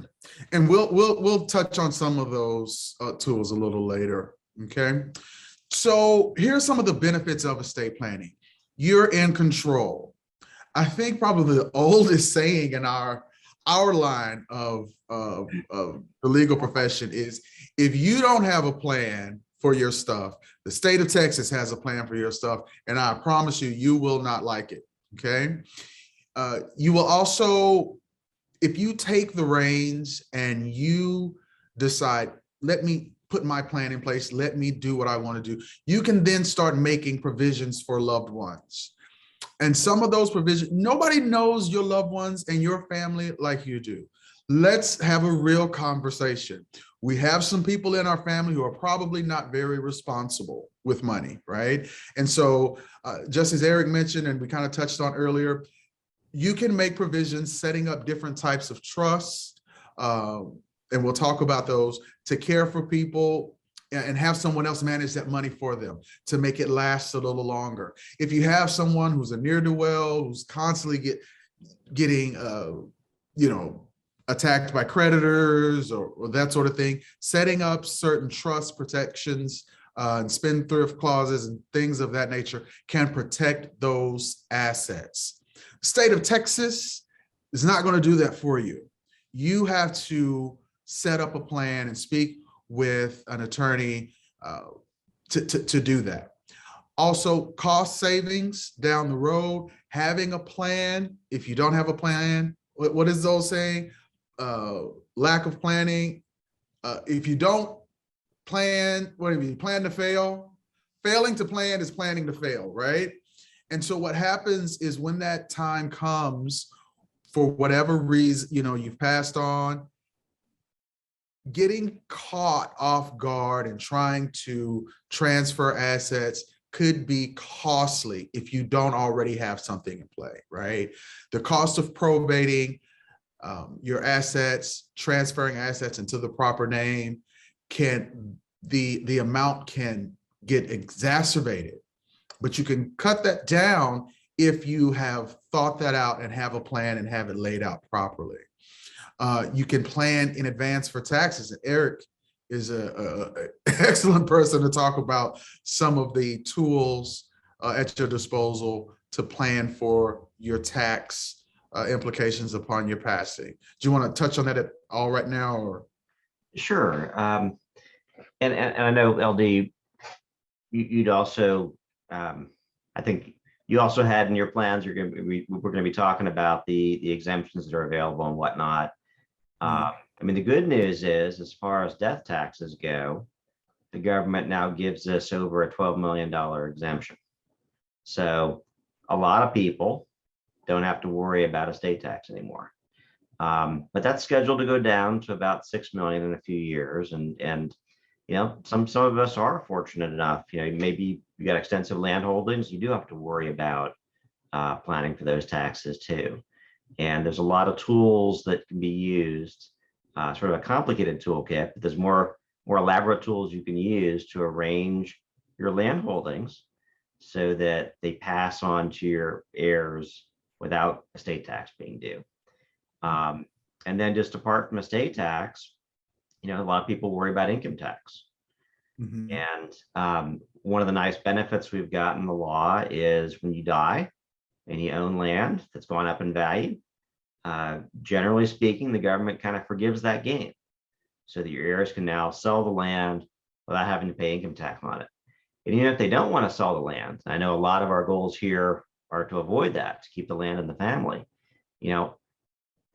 Speaker 7: And we'll touch on some of those tools a little later. Okay. So here's some of the benefits of estate planning. You're in control. I think probably the oldest saying in our line of the legal profession is, if you don't have a plan for your stuff, the state of Texas has a plan for your stuff, and I promise you, you will not like it. Okay. You will also, if you take the reins and you decide, let me put my plan in place, let me do what I want to do, you can then start making provisions for loved ones. And some of those provisions, nobody knows your loved ones and your family like you do. Let's have a real conversation. We have some people in our family who are probably not very responsible with money, right? And so just as Eric mentioned, and we kind of touched on earlier, you can make provisions setting up different types of trusts, and we'll talk about those, to care for people and have someone else manage that money for them to make it last a little longer. If you have someone who's a ne'er-do-well, who's constantly getting attacked by creditors or that sort of thing, setting up certain trust protections and spendthrift clauses and things of that nature can protect those assets. State of Texas is not going to do that for you. You have to set up a plan and speak with an attorney to do that. Also, cost savings down the road, having a plan. If you don't have a plan, what is those saying? Lack of planning. If you don't plan, what do you mean? Plan to fail. Failing to plan is planning to fail, right? And so what happens is when that time comes, for whatever reason, you've passed on, getting caught off guard and trying to transfer assets could be costly if you don't already have something in play, right? The cost of probating your assets, transferring assets into the proper name, the amount can get exacerbated, but you can cut that down if you have thought that out and have a plan and have it laid out properly. You can plan in advance for taxes. And Eric is an excellent person to talk about some of the tools at your disposal to plan for your tax implications upon your passing. Do you want to touch on that at all right now? Or?
Speaker 8: Sure. And I know, LD, you'd also, I think you also had in your plans, we're going to be talking about the exemptions that are available and whatnot. I mean, the good news is, as far as death taxes go, the government now gives us over a $12 million exemption. So a lot of people don't have to worry about estate tax anymore. But that's scheduled to go down to about 6 million in a few years. And some of us are fortunate enough, maybe you got extensive land holdings, you do have to worry about planning for those taxes too. And there's a lot of tools that can be used, sort of a complicated toolkit, but there's more elaborate tools you can use to arrange your land holdings so that they pass on to your heirs without estate tax being due. And then just apart from estate tax, a lot of people worry about income tax. Mm-hmm. And one of the nice benefits we've got in the law is when you die and you own land that's gone up in value, generally speaking, the government kind of forgives that gain so that your heirs can now sell the land without having to pay income tax on it. And even if they don't want to sell the land, I know a lot of our goals here are to avoid that, to keep the land in the family.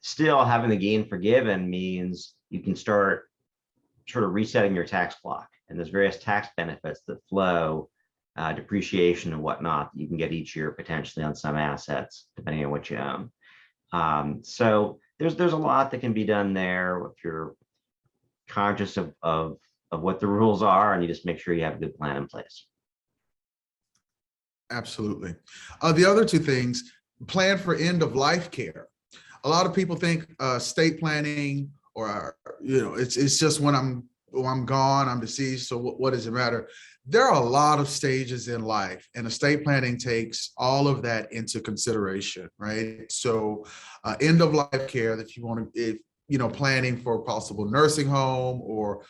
Speaker 8: Still having the gain forgiven means you can start sort of resetting your tax clock. And there's various tax benefits that flow, depreciation and whatnot, that you can get each year potentially on some assets, depending on what you own. So there's a lot that can be done there if you're conscious of what the rules are, and you just make sure you have a good plan in place.
Speaker 7: Absolutely. The other two things, plan for end of life care. A lot of people think estate planning, or it's just when I'm gone, I'm deceased, so what does it matter? There are a lot of stages in life, and estate planning takes all of that into consideration, right? So end of life care that you want to, planning for possible nursing home or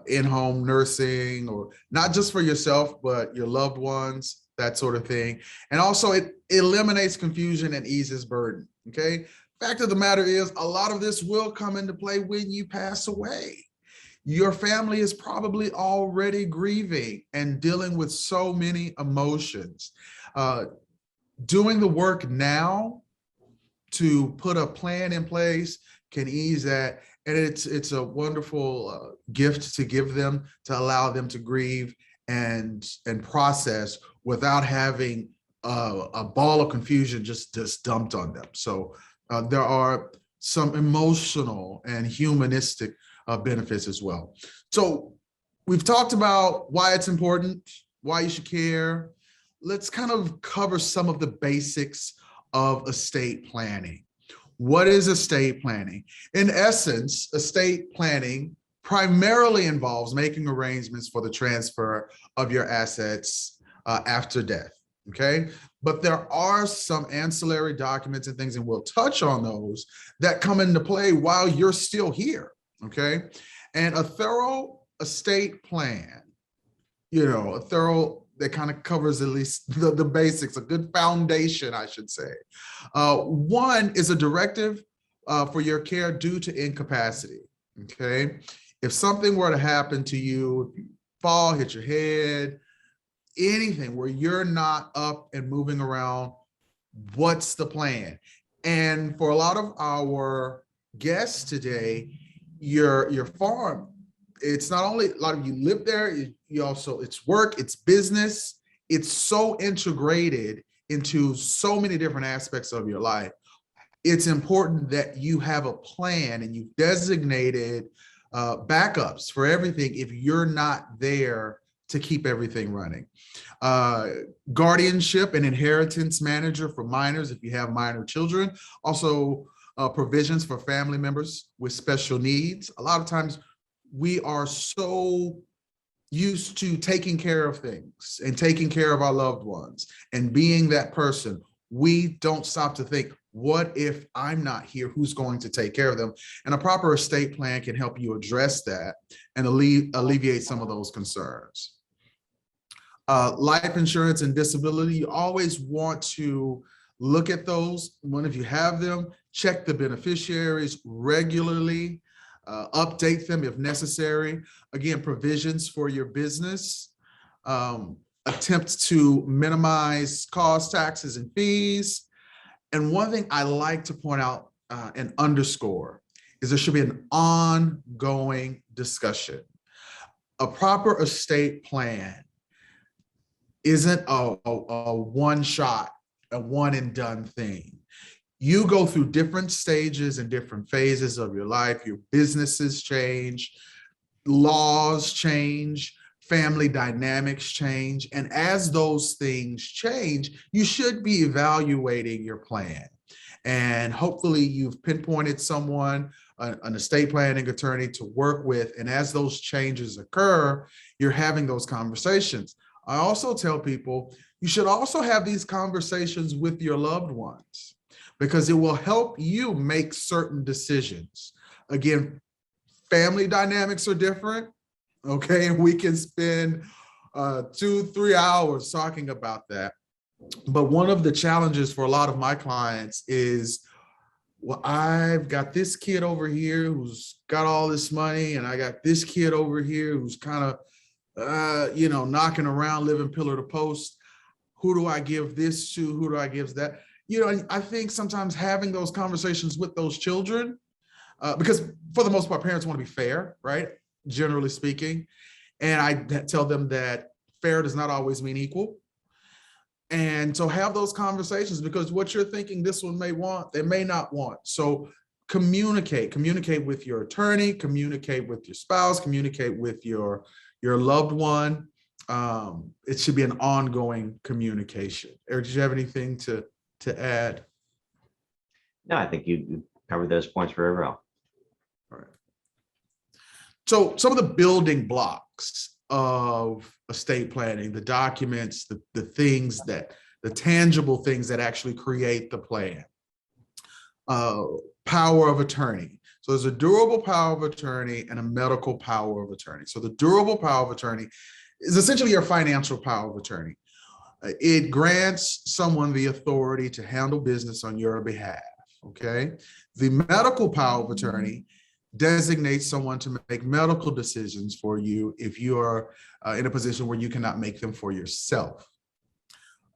Speaker 7: in-home nursing, or not just for yourself, but your loved ones, that sort of thing. And also it eliminates confusion and eases burden, okay? Fact of the matter is, a lot of this will come into play when you pass away. Your family is probably already grieving and dealing with so many emotions. Doing the work now to put a plan in place can ease that. And it's a wonderful gift to give them, to allow them to grieve and process without having a ball of confusion just dumped on them. So there are some emotional and humanistic benefits as well. So we've talked about why it's important, why you should care. Let's kind of cover some of the basics of estate planning. What is estate planning? In essence, estate planning primarily involves making arrangements for the transfer of your assets after death, okay? But there are some ancillary documents and things, and we'll touch on those, that come into play while you're still here, okay? And a thorough estate plan, a thorough that kind of covers at least the basics, a good foundation, I should say. One is a directive for your care due to incapacity, okay? If something were to happen to you, if you fall, hit your head, anything where you're not up and moving around, what's the plan? And for a lot of our guests today, your farm, it's not only a lot of you live there, you also, it's work, it's business, it's so integrated into so many different aspects of your life. It's important that you have a plan and you've designated backups for everything if you're not there to keep everything running. Guardianship and inheritance manager for minors if you have minor children. Also provisions for family members with special needs. A lot of times we are so used to taking care of things and taking care of our loved ones and being that person. We don't stop to think, what if I'm not here? Who's going to take care of them? And a proper estate plan can help you address that and alleviate some of those concerns. Life insurance and disability, you always want to look at those. If you have them, check the beneficiaries regularly, update them if necessary. Again, provisions for your business, attempt to minimize costs, taxes, and fees. And one thing I like to point out and underscore is there should be an ongoing discussion. A proper estate plan isn't a one shot, a one and done thing. You go through different stages and different phases of your life. Your businesses change, laws change, family dynamics change. And as those things change, you should be evaluating your plan. And hopefully you've pinpointed someone, an estate planning attorney to work with. And as those changes occur, you're having those conversations. I also tell people, you should also have these conversations with your loved ones because it will help you make certain decisions. Again, family dynamics are different, okay? And we can spend 2-3 hours talking about that. But one of the challenges for a lot of my clients is, well, I've got this kid over here who's got all this money, and I got this kid over here who's kind of, knocking around, living pillar to post. Who do I give this to? Who do I give that? I think sometimes having those conversations with those children, because for the most part, parents want to be fair, right? Generally speaking. And I tell them that fair does not always mean equal. And so have those conversations, because what you're thinking this one may want, they may not want. So communicate with your attorney, communicate with your spouse, communicate with your loved one. It should be an ongoing communication. Eric, did you have anything to add?
Speaker 8: No, I think you covered those points very well.
Speaker 7: All right. So some of the building blocks of estate planning, the documents, the things that, the tangible things that actually create the plan. Power of attorney. So there's a durable power of attorney and a medical power of attorney. So the durable power of attorney is essentially your financial power of attorney. It grants someone the authority to handle business on your behalf, okay? The medical power of attorney designates someone to make medical decisions for you if you are in a position where you cannot make them for yourself.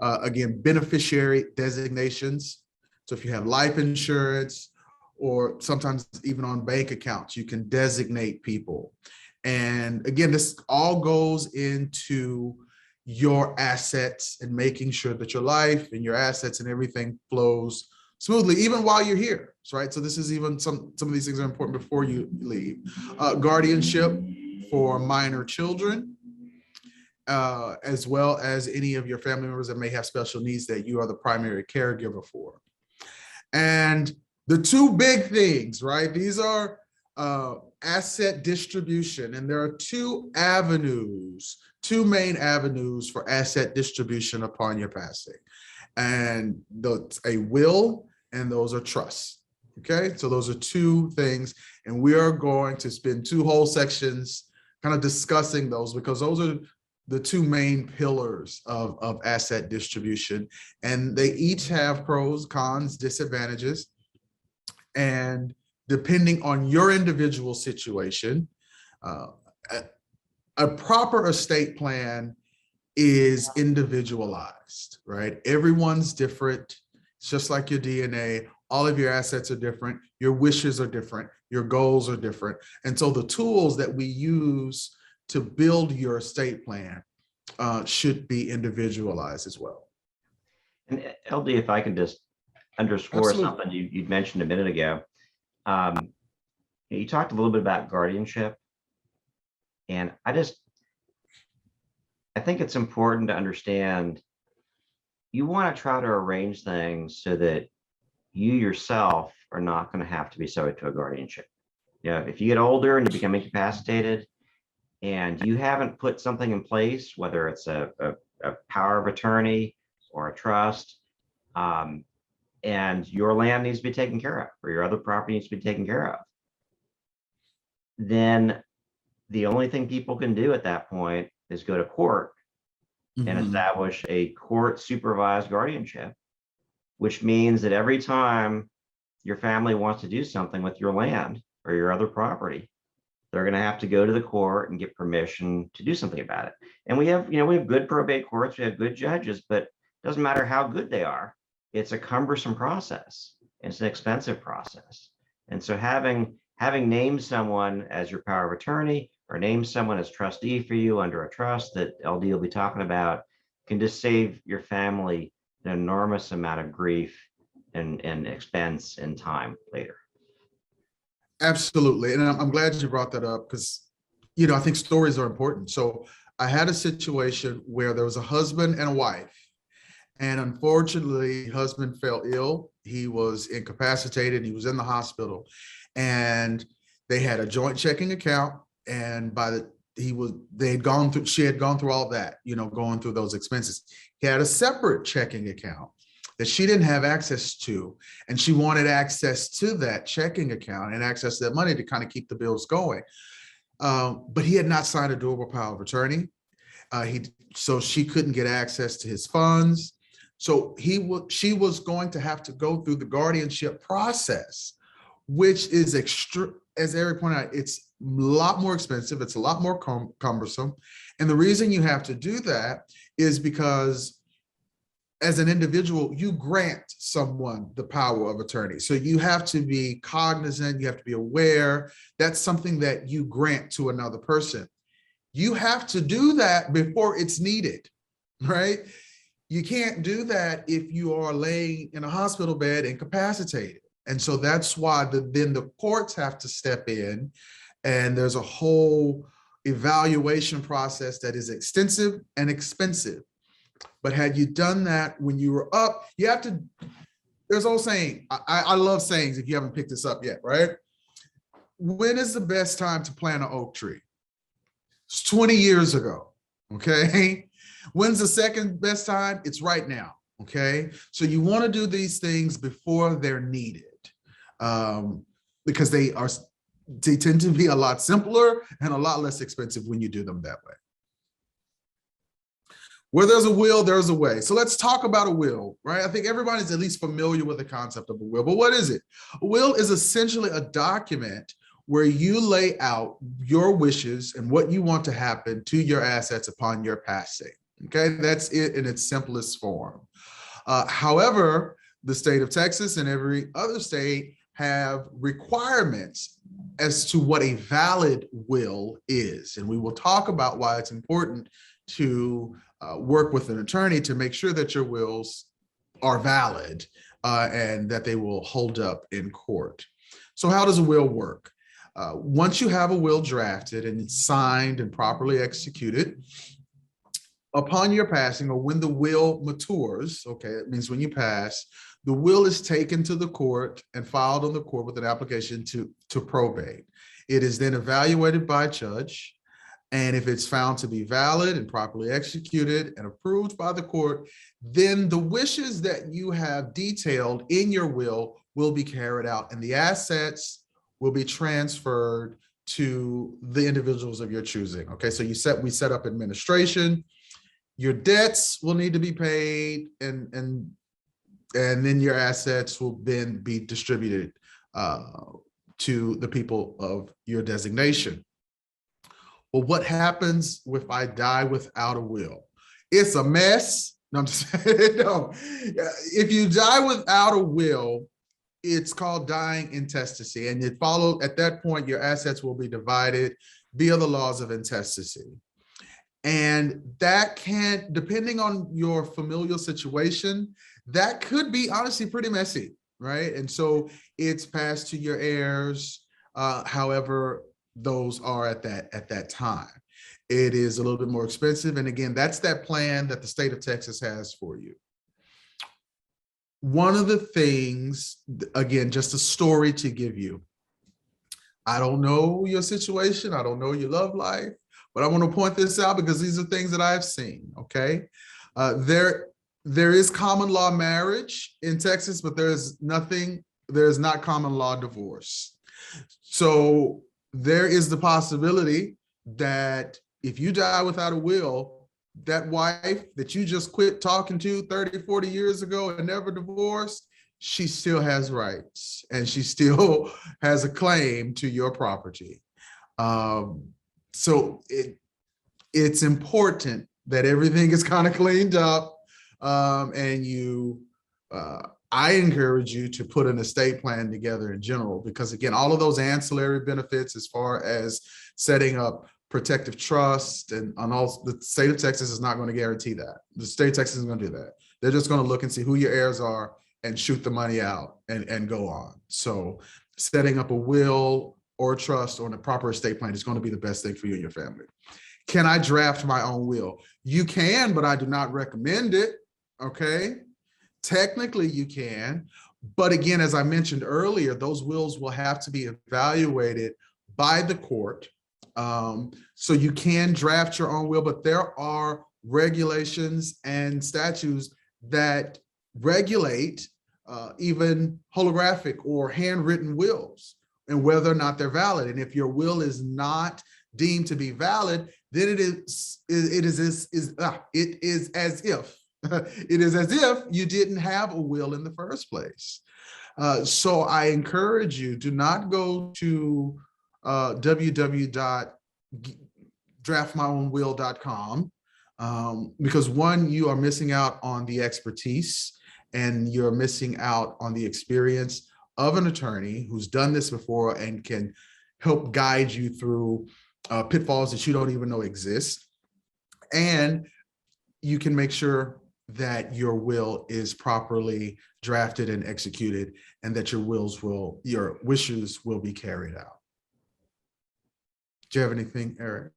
Speaker 7: Again, beneficiary designations. So if you have life insurance, or sometimes even on bank accounts, you can designate people. And again, this all goes into your assets and making sure that your life and your assets and everything flows smoothly, even while you're here, right? So this is even some of these things are important before you leave. Guardianship for minor children, as well as any of your family members that may have special needs that you are the primary caregiver for. And the two big things, right? These are asset distribution, and there are two main avenues for asset distribution upon your passing. And a will, and those are trusts. Okay, so those are two things, and we are going to spend two whole sections kind of discussing those, because those are the two main pillars of asset distribution, and they each have pros, cons, disadvantages. And depending on your individual situation, a proper estate plan is individualized, right? Everyone's different. It's just like your DNA. All of your assets are different. Your wishes are different. Your goals are different. And so the tools that we use to build your estate plan should be individualized as well.
Speaker 8: And LD, if I could just underscore
Speaker 7: Absolutely.
Speaker 8: something you'd mentioned a minute ago. You talked a little bit about guardianship. And I think it's important to understand you want to try to arrange things so that you yourself are not going to have to be subject to a guardianship. You know, if you get older and you become incapacitated and you haven't put something in place, whether it's a power of attorney or a trust, and your land needs to be taken care of, or your other property needs to be taken care of, then the only thing people can do at that point is go to court and establish a court supervised guardianship, which means that every time your family wants to do something with your land or your other property, they're going to have to go to the court and get permission to do something about it. And we have good probate courts, we have good judges, but it doesn't matter how good they are. It's a cumbersome process. It's an expensive process. And so having named someone as your power of attorney, or name someone as trustee for you under a trust that LD will be talking about, can just save your family an enormous amount of grief and expense and time later.
Speaker 7: Absolutely. And I'm glad you brought that up, because, I think stories are important. So I had a situation where there was a husband and a wife, and unfortunately, husband fell ill. He was incapacitated. He was in the hospital, and they had a joint checking account. And she had gone through all that, going through those expenses. He had a separate checking account that she didn't have access to, and she wanted access to that checking account and access to that money to kind of keep the bills going. But he had not signed a durable power of attorney. So she couldn't get access to his funds. So she was going to have to go through the guardianship process, which is as Eric pointed out, it's a lot more expensive. It's a lot more cumbersome. And the reason you have to do that is because as an individual, you grant someone the power of attorney. So you have to be cognizant, you have to be aware. That's something that you grant to another person. You have to do that before it's needed, right? You can't do that if you are laying in a hospital bed incapacitated. And so that's why then the courts have to step in, and there's a whole evaluation process that is extensive and expensive. But had you done that when you were up, you have to, there's old saying, I love sayings if you haven't picked this up yet, right? When is the best time to plant an oak tree? It's 20 years ago, okay? When's the second best time? It's right now, okay? So you want to do these things before they're needed, because they tend to be a lot simpler and a lot less expensive when you do them that way. Where there's a will, there's a way. So let's talk about a will, right? I think everybody's at least familiar with the concept of a will, but what is it? A will is essentially a document where you lay out your wishes and what you want to happen to your assets upon your passing. Okay, that's it in its simplest form. However, the state of Texas and every other state have requirements as to what a valid will is. And we will talk about why it's important to work with an attorney to make sure that your wills are valid and that they will hold up in court. So how does a will work? Once you have a will drafted and it's signed and properly executed, upon your passing, or when the will matures, okay, it means when you pass, The will is taken to the court and filed on the court with an application to probate. It is then evaluated by a judge. And if it's found to be valid and properly executed and approved by the court, then the wishes that you have detailed in your will be carried out, and the assets will be transferred to the individuals of your choosing. Okay, so we set up administration. Your debts will need to be paid, and then your assets will then be distributed to the people of your designation. Well, what happens if I die without a will? It's a mess. No, I'm just saying, no. If you die without a will, it's called dying intestacy. And it followed, at that point, your assets will be divided via the laws of intestacy. And that can, depending on your familial situation, that could be honestly pretty messy, right? And so it's passed to your heirs, however those are at that time. It is a little bit more expensive. And again, that's that plan that the state of Texas has for you. One of the things, again, just a story to give you. I don't know your situation. I don't know your love life, but I want to point this out because these are things that I've seen, okay? There is common law marriage in Texas, but there's not common law divorce. So there is the possibility that if you die without a will, that wife that you just quit talking to 30, 40 years ago and never divorced, she still has rights and she still has a claim to your property. So it's important that everything is kind of cleaned up, and I encourage you to put an estate plan together in general, because again, all of those ancillary benefits as far as setting up protective trust and all, the state of Texas is not going to guarantee that. The state of Texas isn't going to do that. They're just going to look and see who your heirs are and shoot the money out and go on. So setting up a will or a trust or a proper estate plan is going to be the best thing for you and your family. Can I draft my own will? You can, but I do not recommend it, okay? Technically you can, but again, as I mentioned earlier, those wills will have to be evaluated by the court. So you can draft your own will, but there are regulations and statutes that regulate even holographic or handwritten wills and whether or not they're valid. And if your will is not deemed to be valid, then it is as if you didn't have a will in the first place. So I encourage you, do not go to www.draftmyownwill.com because one, you are missing out on the expertise and you're missing out on the experience of an attorney who's done this before and can help guide you through pitfalls that you don't even know exist. And you can make sure that your will is properly drafted and executed and that your wishes will be carried out. Do you have anything, Eric?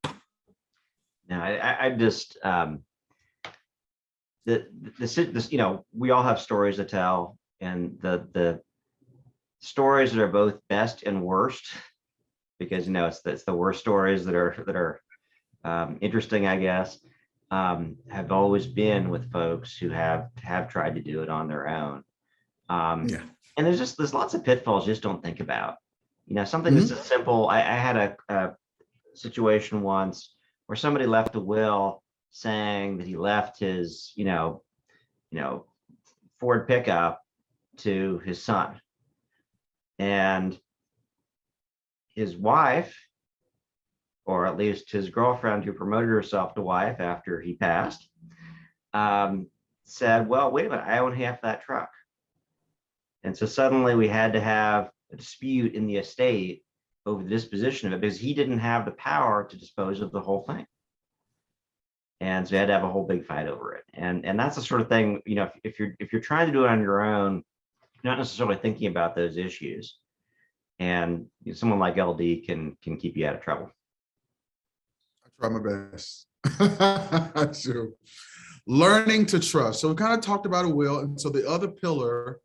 Speaker 8: No, I just, we all have stories to tell, and the stories that are both best and worst, because it's the worst stories that are interesting, I guess, have always been with folks who have tried to do it on their own. Yeah. And there's lots of pitfalls you just don't think about. Something that's as simple. I had a situation once where somebody left a will saying that he left his, Ford pickup to his son, and his wife, or at least his girlfriend who promoted herself to wife after he passed, said, well, wait a minute, I own half that truck. And so suddenly we had to have a dispute in the estate over the disposition of it because he didn't have the power to dispose of the whole thing. And so you had to have a whole big fight over it. And that's the sort of thing, if you're trying to do it on your own, you're not necessarily thinking about those issues. And someone like LD can keep you out of trouble.
Speaker 7: I try my best. I do. Learning to trust. So we kind of talked about a will. And so the other pillar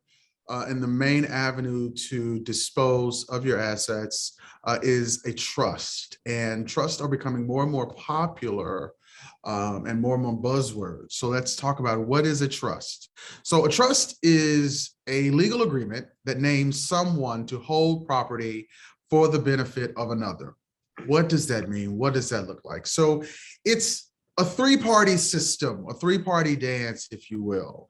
Speaker 7: and the main avenue to dispose of your assets is a trust. And trusts are becoming more and more popular and more buzzwords. So let's talk about what is a trust. So a trust is a legal agreement that names someone to hold property for the benefit of another. What does that mean? What does that look like? So it's a three-party system, a three-party dance, if you will.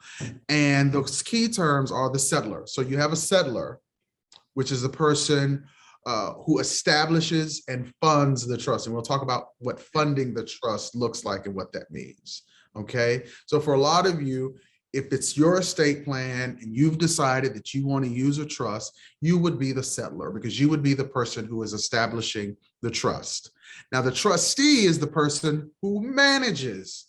Speaker 7: And those key terms are the settler. So you have a settler, which is a person who establishes and funds the trust. And we'll talk about what funding the trust looks like and what that means. Okay. So for a lot of you, if it's your estate plan and you've decided that you want to use a trust, you would be the settler because you would be the person who is establishing the trust. Now, the trustee is the person who manages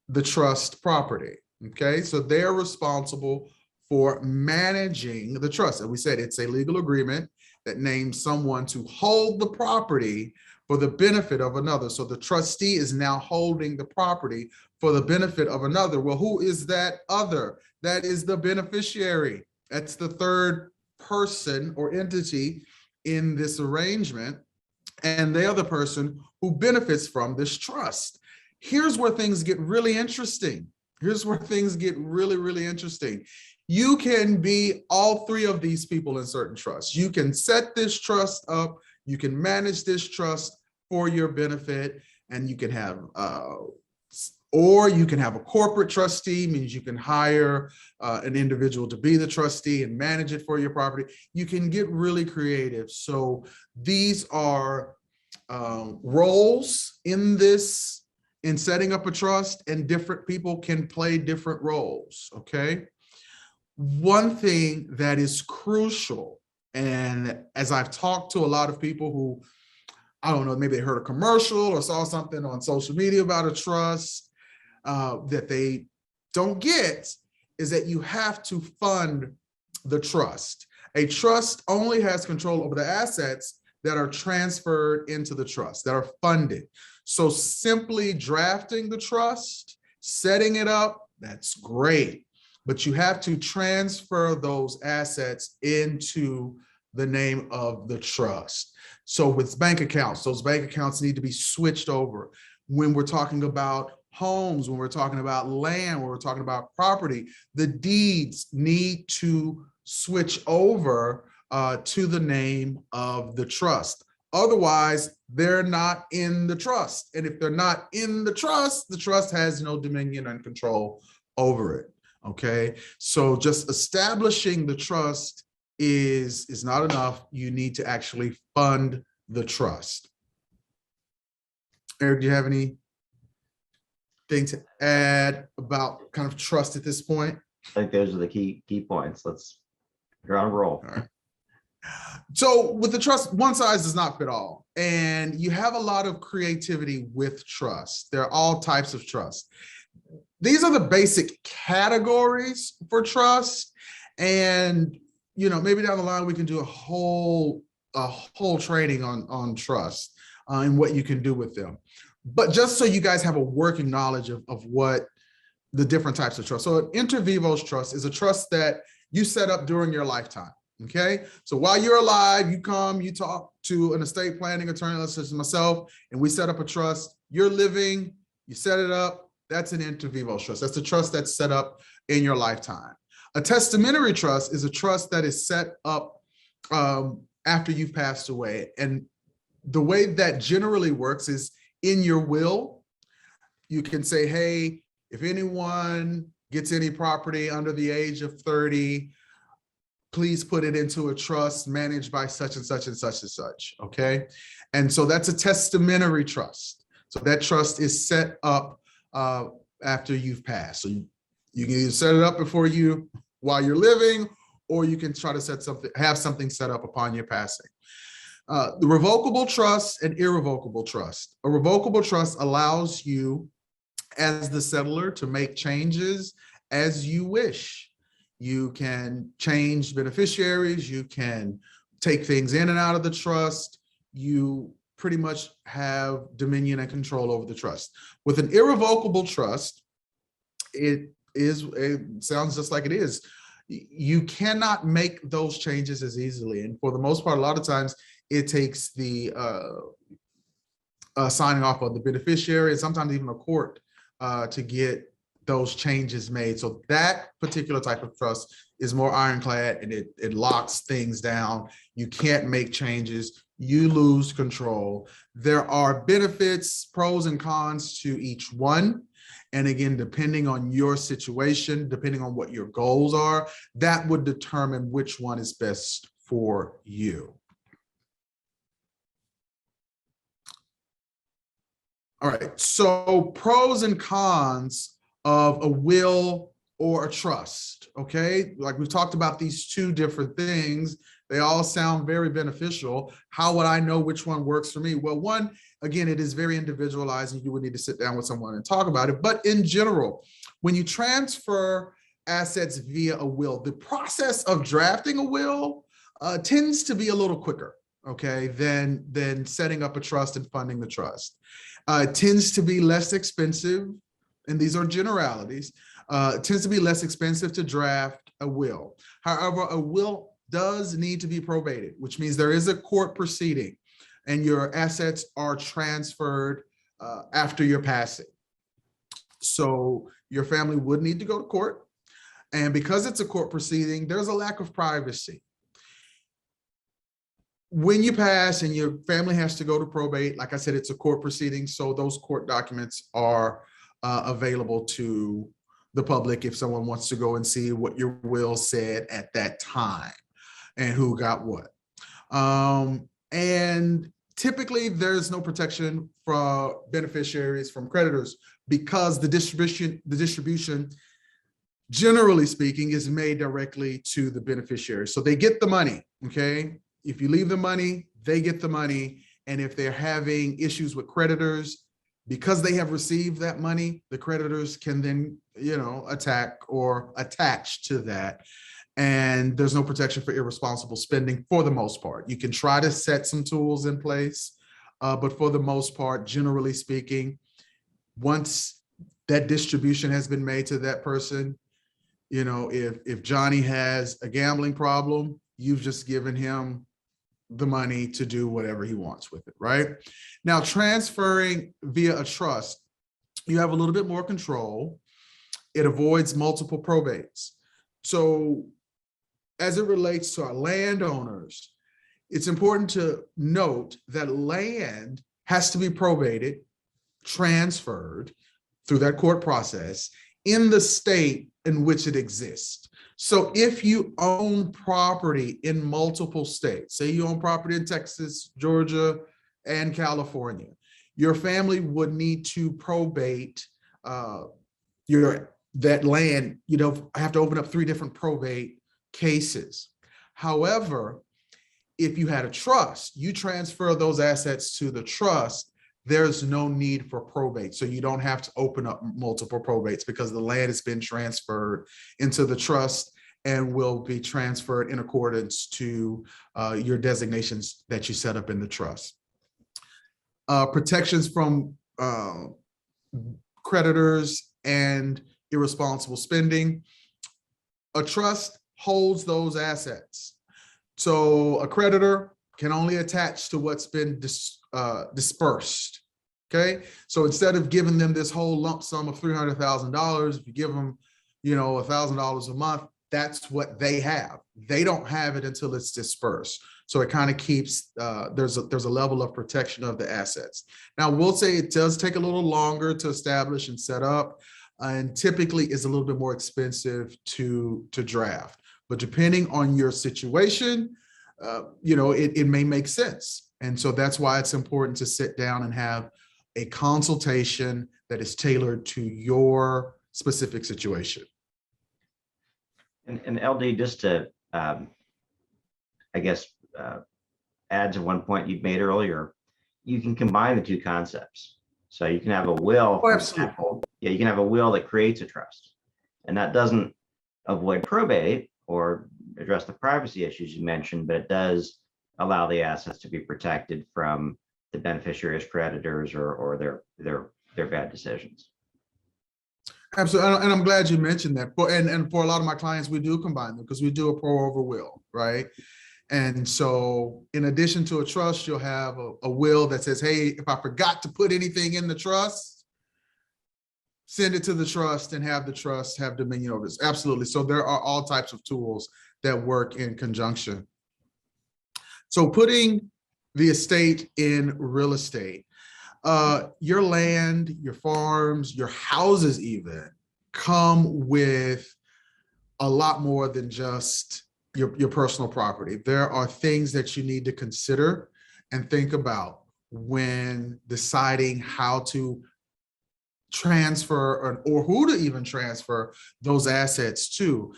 Speaker 7: the trust property. Okay. So they're responsible for managing the trust. And we said it's a legal agreement that names someone to hold the property for the benefit of another. So the trustee is now holding the property for the benefit of another. Well, who is that other? That is the beneficiary. That's the third person or entity in this arrangement. And they are the person who benefits from this trust. Here's where things get really interesting. Here's where things get really, really interesting. You can be all three of these people in certain trusts. You can set this trust up, you can manage this trust for your benefit, and you can have, or you can have a corporate trustee, means you can hire an individual to be the trustee and manage it for your property. You can get really creative. So these are roles in this, in setting up a trust, and different people can play different roles, okay? One thing that is crucial, and as I've talked to a lot of people who, I don't know, maybe they heard a commercial or saw something on social media about a trust that they don't get, is that you have to fund the trust. A trust only has control over the assets that are transferred into the trust, that are funded. So simply drafting the trust, setting it up, that's great. But you have to transfer those assets into the name of the trust. So with bank accounts, those bank accounts need to be switched over. When we're talking about homes, when we're talking about land, when we're talking about property, the deeds need to switch over to the name of the trust. Otherwise, they're not in the trust. And if they're not in the trust has no dominion and control over it. Okay, so just establishing the trust is not enough. You need to actually fund the trust. Eric, do you have anything to add about kind of trust at this point?
Speaker 8: I think those are the key points. You're on a roll.
Speaker 7: All right. So with the trust, one size does not fit all. And you have a lot of creativity with trust. There are all types of trust. These are the basic categories for trust. And, you know, maybe down the line, we can do a whole training on trust and what you can do with them. But just so you guys have a working knowledge of what the different types of trust. So an inter vivos trust is a trust that you set up during your lifetime. Okay, so while you're alive, you come, you talk to an estate planning attorney, let's say myself, and we set up a trust. You're living, you set it up. That's an inter vivos trust. That's a trust that's set up in your lifetime. A testamentary trust is a trust that is set up after you've passed away. And the way that generally works is in your will, you can say, hey, if anyone gets any property under the age of 30, please put it into a trust managed by such and such and such and such, okay? And so that's a testamentary trust. So that trust is set up after you've passed. So you can either set it up while you're living, or you can try to have something set up upon your passing. The revocable trust and irrevocable trust. A revocable trust allows you as the settler to make changes as you wish. You can change beneficiaries, you can take things in and out of the trust. You pretty much have dominion and control over the trust. With an irrevocable trust, it sounds just like it is. You cannot make those changes as easily. And for the most part, a lot of times it takes the signing off of the beneficiary and sometimes even a court to get those changes made. So that particular type of trust is more ironclad, and it locks things down. You can't make changes. You lose control. There are benefits, pros and cons to each one. And again, depending on your situation, depending on what your goals are, that would determine which one is best for you. All right, so pros and cons of a will or a trust, okay? Like we've talked about these two different things. They all sound very beneficial. How would I know which one works for me? Well, one, again, it is very individualized and you would need to sit down with someone and talk about it. But in general, when you transfer assets via a will, the process of drafting a will tends to be a little quicker, okay, than setting up a trust and funding the trust. It tends to be less expensive, and these are generalities. It tends to be less expensive to draft a will. However, a will does need to be probated, which means there is a court proceeding and your assets are transferred after your passing. So your family would need to go to court. And because it's a court proceeding, there's a lack of privacy. When you pass and your family has to go to probate, like I said, it's a court proceeding. So those court documents are available to the public if someone wants to go and see what your will said at that time and who got what. And typically there's no protection for beneficiaries from creditors because the distribution, generally speaking, is made directly to the beneficiary. So they get the money, okay? If you leave the money, they get the money. And if they're having issues with creditors, because they have received that money, the creditors can then, attack or attach to that. And there's no protection for irresponsible spending for the most part. You can try to set some tools in place, but for the most part, generally speaking, once that distribution has been made to that person, if Johnny has a gambling problem, you've just given him the money to do whatever he wants with it, right? Now, transferring via a trust, you have a little bit more control. It avoids multiple probates. So as it relates to our landowners, it's important to note that land has to be probated, transferred through that court process in the state in which it exists. So if you own property in multiple states, say you own property in Texas, Georgia, and California, your family would need to probate that land. Have to open up 3 different probate cases. However, if you had a trust, you transfer those assets to the trust, there's no need for probate. So you don't have to open up multiple probates because the land has been transferred into the trust and will be transferred in accordance to your designations that you set up in the trust. Protections from creditors and irresponsible spending. A trust holds those assets. So a creditor can only attach to what's been dispersed, okay? So instead of giving them this whole lump sum of $300,000, if you give them, $1,000 a month, that's what they have. They don't have it until it's dispersed. So it kind of keeps, there's a level of protection of the assets. Now, we'll say it does take a little longer to establish and set up, and typically is a little bit more expensive to draft. But depending on your situation, it may make sense. And so that's why it's important to sit down and have a consultation that is tailored to your specific situation.
Speaker 8: And LD, just to, add to one point you've made earlier, you can combine the 2 concepts. So you can have a will, for example, you can have a will that creates a trust, and that doesn't avoid probate or address the privacy issues you mentioned, but it does allow the assets to be protected from the beneficiary's creditors or their bad decisions.
Speaker 7: Absolutely, and I'm glad you mentioned that. And for a lot of my clients, we do combine them because we do a pro over will, right? And so in addition to a trust, you'll have a will that says, hey, if I forgot to put anything in the trust, send it to the trust and have the trust have dominion over this. Absolutely. So there are all types of tools that work in conjunction. So putting the estate in real estate, your land, your farms, your houses even come with a lot more than just your personal property. There are things that you need to consider and think about when deciding how to transfer or who to even transfer those assets to.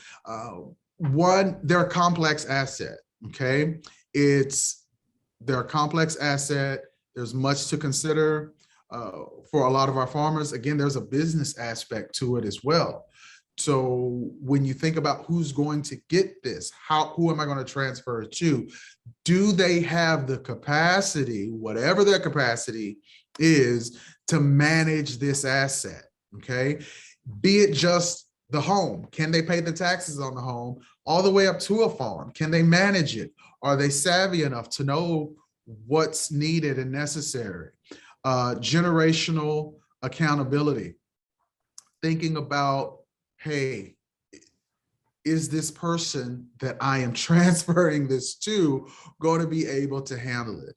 Speaker 7: One, they're a complex asset, okay? They're a complex asset. There's much to consider for a lot of our farmers. Again, there's a business aspect to it as well. So when you think about who's going to get this, who am I going to transfer it to? Do they have the capacity, whatever their capacity is, to manage this asset? Okay, be it just the home. Can they pay the taxes on the home all the way up to a farm? Can they manage it? Are they savvy enough to know what's needed and necessary? Generational accountability. Thinking about, hey, is this person that I am transferring this to going to be able to handle it?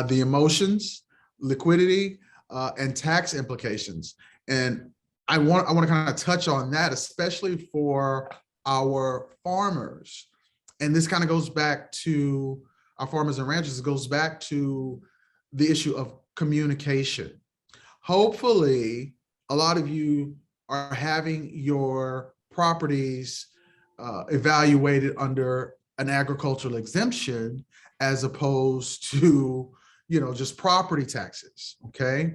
Speaker 7: The emotions, liquidity, and tax implications. And I want to kind of touch on that, especially for our farmers. And this kind of goes back to our farmers and ranchers. It goes back to the issue of communication. Hopefully, a lot of you are having your properties evaluated under an agricultural exemption as opposed to, just property taxes, okay?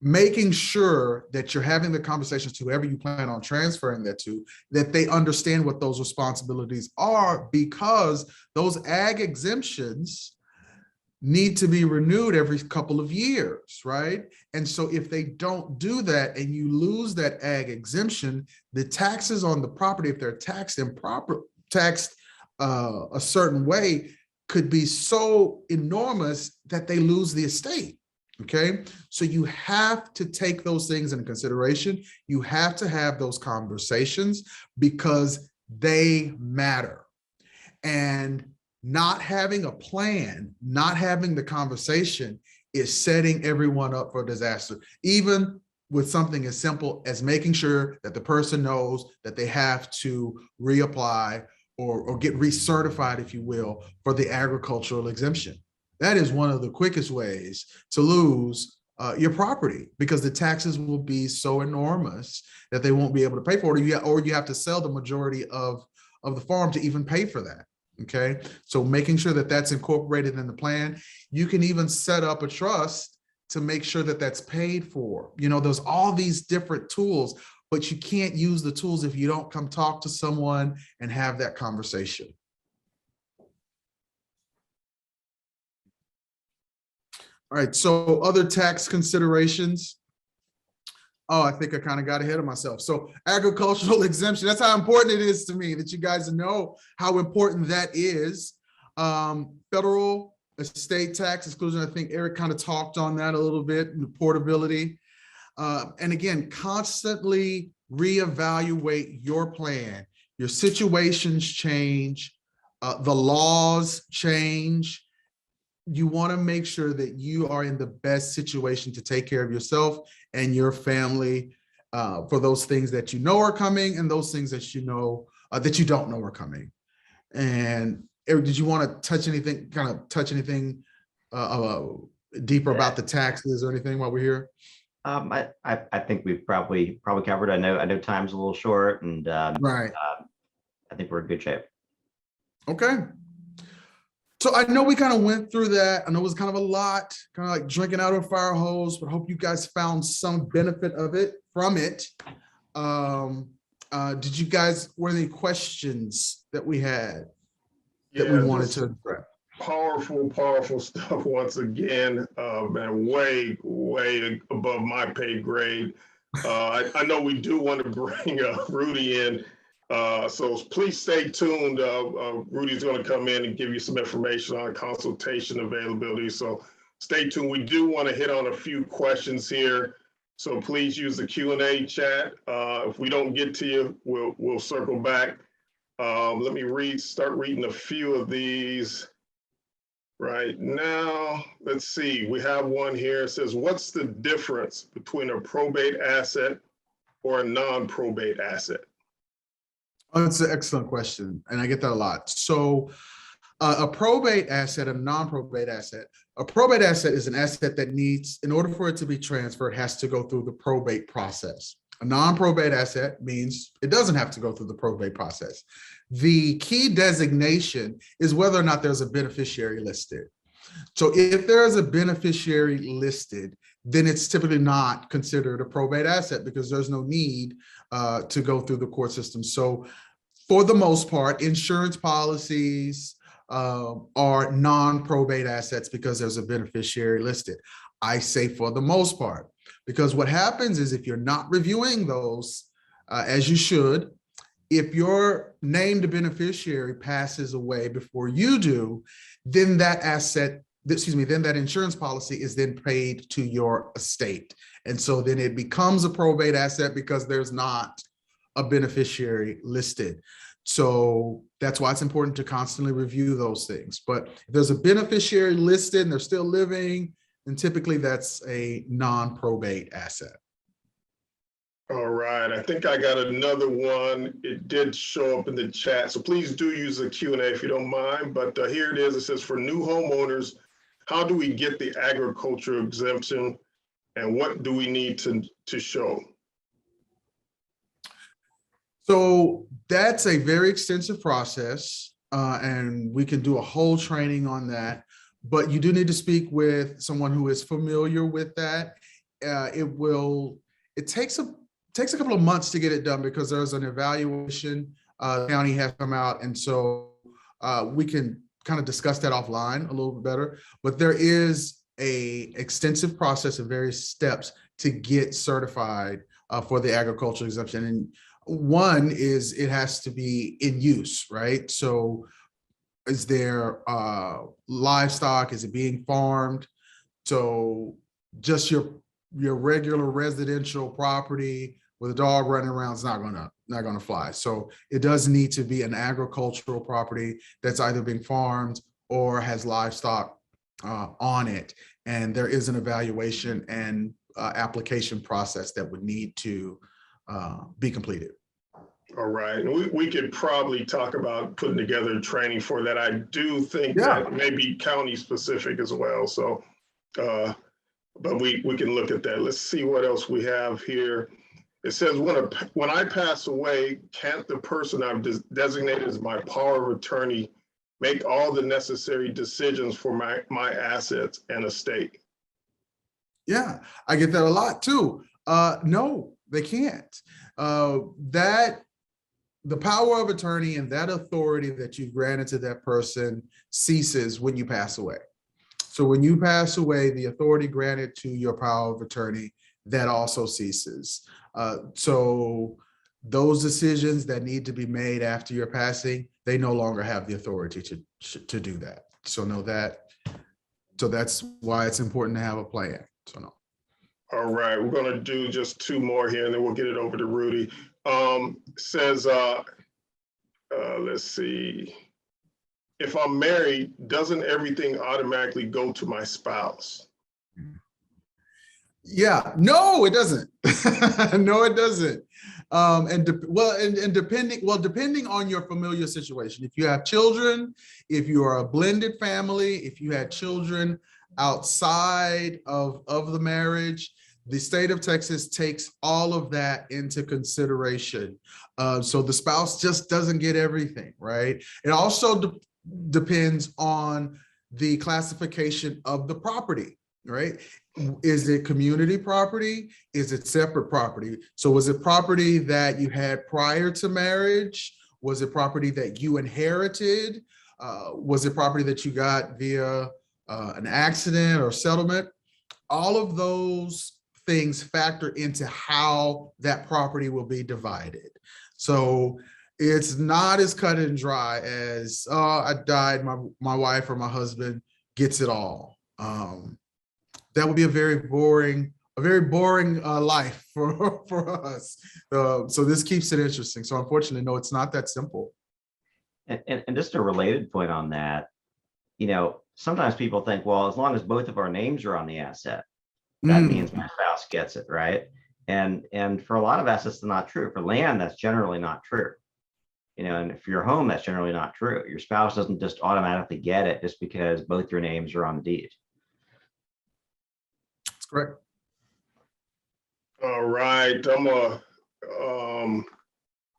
Speaker 7: Making sure that you're having the conversations to whoever you plan on transferring that to, that they understand what those responsibilities are, because those ag exemptions need to be renewed every couple of years, right? And so if they don't do that and you lose that ag exemption, the taxes on the property, if they're taxed a certain way, could be so enormous that they lose the estate. Okay, so you have to take those things into consideration. You have to have those conversations because they matter. And not having a plan, not having the conversation is setting everyone up for disaster, even with something as simple as making sure that the person knows that they have to reapply or get recertified, if you will, for the agricultural exemption. That is one of the quickest ways to lose your property, because the taxes will be so enormous that they won't be able to pay for it, or you have to sell the majority of the farm to even pay for that. Okay, so making sure that that's incorporated in the plan. You can even set up a trust to make sure that that's paid for. There's all these different tools, but you can't use the tools if you don't come talk to someone and have that conversation. All right, so other tax considerations. Oh, I think I kind of got ahead of myself. So agricultural exemption, that's how important it is to me that you guys know how important that is. Federal estate tax exclusion, I think Eric kind of talked on that a little bit, and the portability. And again, constantly reevaluate your plan. Your situations change, the laws change. You want to make sure that you are in the best situation to take care of yourself and your family for those things that you know are coming and those things that you know that you don't know are coming. And Eric, did you want to touch anything deeper about the taxes or anything while we're here?
Speaker 8: I think we've probably covered. I know time's a little short, and
Speaker 7: right.
Speaker 8: I think we're in good shape.
Speaker 7: Okay. So I know we kind of went through that. I know it was kind of a lot, kind of like drinking out of a fire hose, but I hope you guys found some benefit from it. Did you guys, were there any questions that we had that we wanted to address?
Speaker 6: Powerful stuff once again, and way above my pay grade. I know we do want to bring Rudy in. So please stay tuned. Rudy's going to come in and give you some information on consultation availability. So stay tuned. We do want to hit on a few questions here. So please use the Q&A chat. If we don't get to you, we'll circle back. Let me start reading a few of these right now. Let's see, we have one here. It says, what's the difference between a probate asset or a non-probate asset?
Speaker 7: Oh, that's an excellent question, and I get that a lot. So a probate asset, a non-probate asset, a probate asset is an asset that needs, in order for it to be transferred, has to go through the probate process. A non-probate asset means it doesn't have to go through the probate process. The key designation is whether or not there's a beneficiary listed. So if there is a beneficiary listed, then it's typically not considered a probate asset because there's no need to go through the court system. So for the most part, insurance policies are non-probate assets because there's a beneficiary listed. I say for the most part, because what happens is if you're not reviewing those as you should, if your named beneficiary passes away before you do, then that asset, then that insurance policy is then paid to your estate. And so then it becomes a probate asset because there's not a beneficiary listed. So that's why it's important to constantly review those things. But if there's a beneficiary listed and they're still living, then typically that's a non-probate asset.
Speaker 6: All right, I think I got another one. It did show up in the chat, so please do use the Q&A if you don't mind. But here it is. It says, for new homeowners, how do we get the agriculture exemption and what do we need to show?
Speaker 7: So that's a very extensive process, and we can do a whole training on that. But you do need to speak with someone who is familiar with that. It takes a couple of months to get it done because there's an evaluation the county has come out. And so we can kind of discuss that offline a little bit better. But there is a extensive process of various steps to get certified for the agricultural exemption. And one is it has to be in use, right? So is there livestock? Is it being farmed? So just your regular residential property with a dog running around is not gonna fly. So it does need to be an agricultural property that's either being farmed or has livestock on it. And there is an evaluation and application process that would need to be completed.
Speaker 6: All right, and we could probably talk about putting together training for that. I do think that may be county specific as well. So, but we can look at that. Let's see what else we have here. It says, when I pass away, can't the person I've designated as my power of attorney make all the necessary decisions for my assets and estate?
Speaker 7: Yeah, I get that a lot too. No, they can't. The power of attorney and that authority that you've granted to that person ceases when you pass away. So when you pass away, the authority granted to your power of attorney, that also ceases. So those decisions that need to be made after your passing, they no longer have the authority to do that. So know that. So that's why it's important to have a plan. So no.
Speaker 6: All right, we're gonna do just two more here and then we'll get it over to Rudy. Says, let's see. If I'm married, doesn't everything automatically go to my spouse?
Speaker 7: Yeah, no, it doesn't. No, it doesn't. Depending on your familial situation, if you have children, if you are a blended family, if you had children outside of the marriage, the state of Texas takes all of that into consideration. So the spouse just doesn't get everything, right? It also depends on the classification of the property, right? Is it community property? Is it separate property? So was it property that you had prior to marriage? Was it property that you inherited? Was it property that you got via an accident or settlement? All of those things factor into how that property will be divided. So it's not as cut and dry as, oh, I died, my wife or my husband gets it all. That would be a very boring life for us. So this keeps it interesting. So unfortunately, no, it's not that simple.
Speaker 8: And just a related point on that, sometimes people think, well, as long as both of our names are on the asset, that means my spouse gets it, right? And for a lot of assets, that's not true. For land, that's generally not true. And for your home, that's generally not true. Your spouse doesn't just automatically get it just because both your names are on the deed.
Speaker 7: That's correct.
Speaker 6: All right, I'm gonna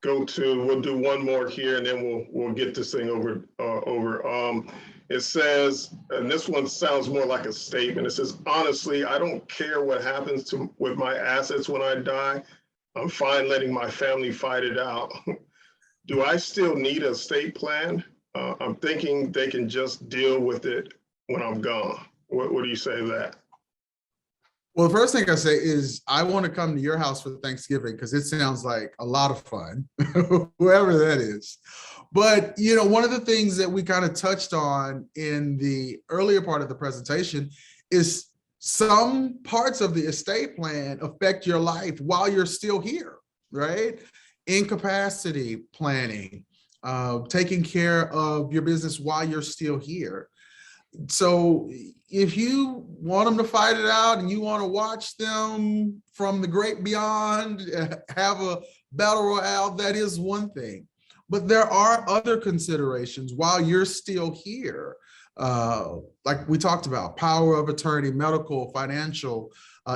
Speaker 6: we'll do one more here and then we'll get this thing over. It says, and this one sounds more like a statement. It says, honestly, I don't care what happens with my assets when I die. I'm fine letting my family fight it out. Do I still need a estate plan? I'm thinking they can just deal with it when I'm gone. What do you say to that?
Speaker 7: Well, the first thing I say is I want to come to your house for Thanksgiving because it sounds like a lot of fun, whoever that is. But, one of the things that we kind of touched on in the earlier part of the presentation is some parts of the estate plan affect your life while you're still here, right? Incapacity planning, taking care of your business while you're still here. So if you want them to fight it out and you want to watch them from the great beyond have a battle royale, that is one thing. But there are other considerations while you're still here. Like we talked about, power of attorney, medical, financial,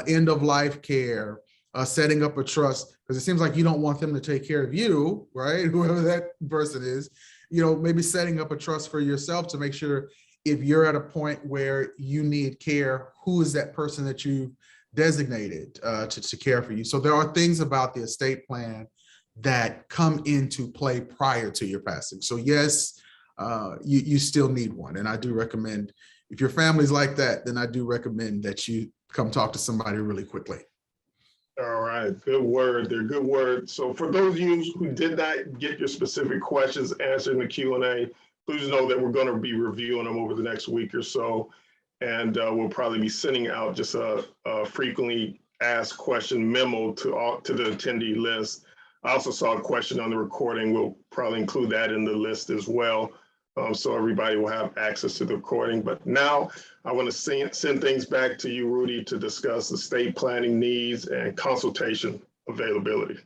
Speaker 7: end of life care, setting up a trust, because it seems like you don't want them to take care of you, right? Whoever that person is, maybe setting up a trust for yourself to make sure if you're at a point where you need care, who is that person that you've designated to care for you? So there are things about the estate plan that come into play prior to your passing. So yes, you still need one. And I do recommend, if your family's like that, then I do recommend that you come talk to somebody really quickly.
Speaker 6: All right, good word there, good word. So for those of you who did not get your specific questions answered in the Q&A, please know that we're going to be reviewing them over the next week or so. And we'll probably be sending out just a frequently asked question memo to the attendee list. I also saw a question on the recording. We'll probably include that in the list as well. So everybody will have access to the recording. But now I want to send things back to you, Rudy, to discuss estate planning needs and consultation availability.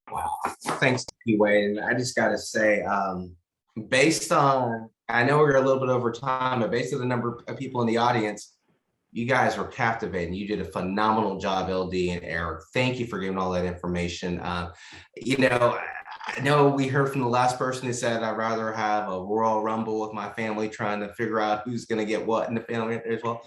Speaker 3: Wow, thanks, P-Way. And I just got to say, based on, I know we're a little bit over time, but based on the number of people in the audience, you guys were captivating. You did a phenomenal job, LD and Eric. Thank you for giving all that information. I know we heard from the last person who said, I'd rather have a Royal Rumble with my family trying to figure out who's going to get what in the family as well.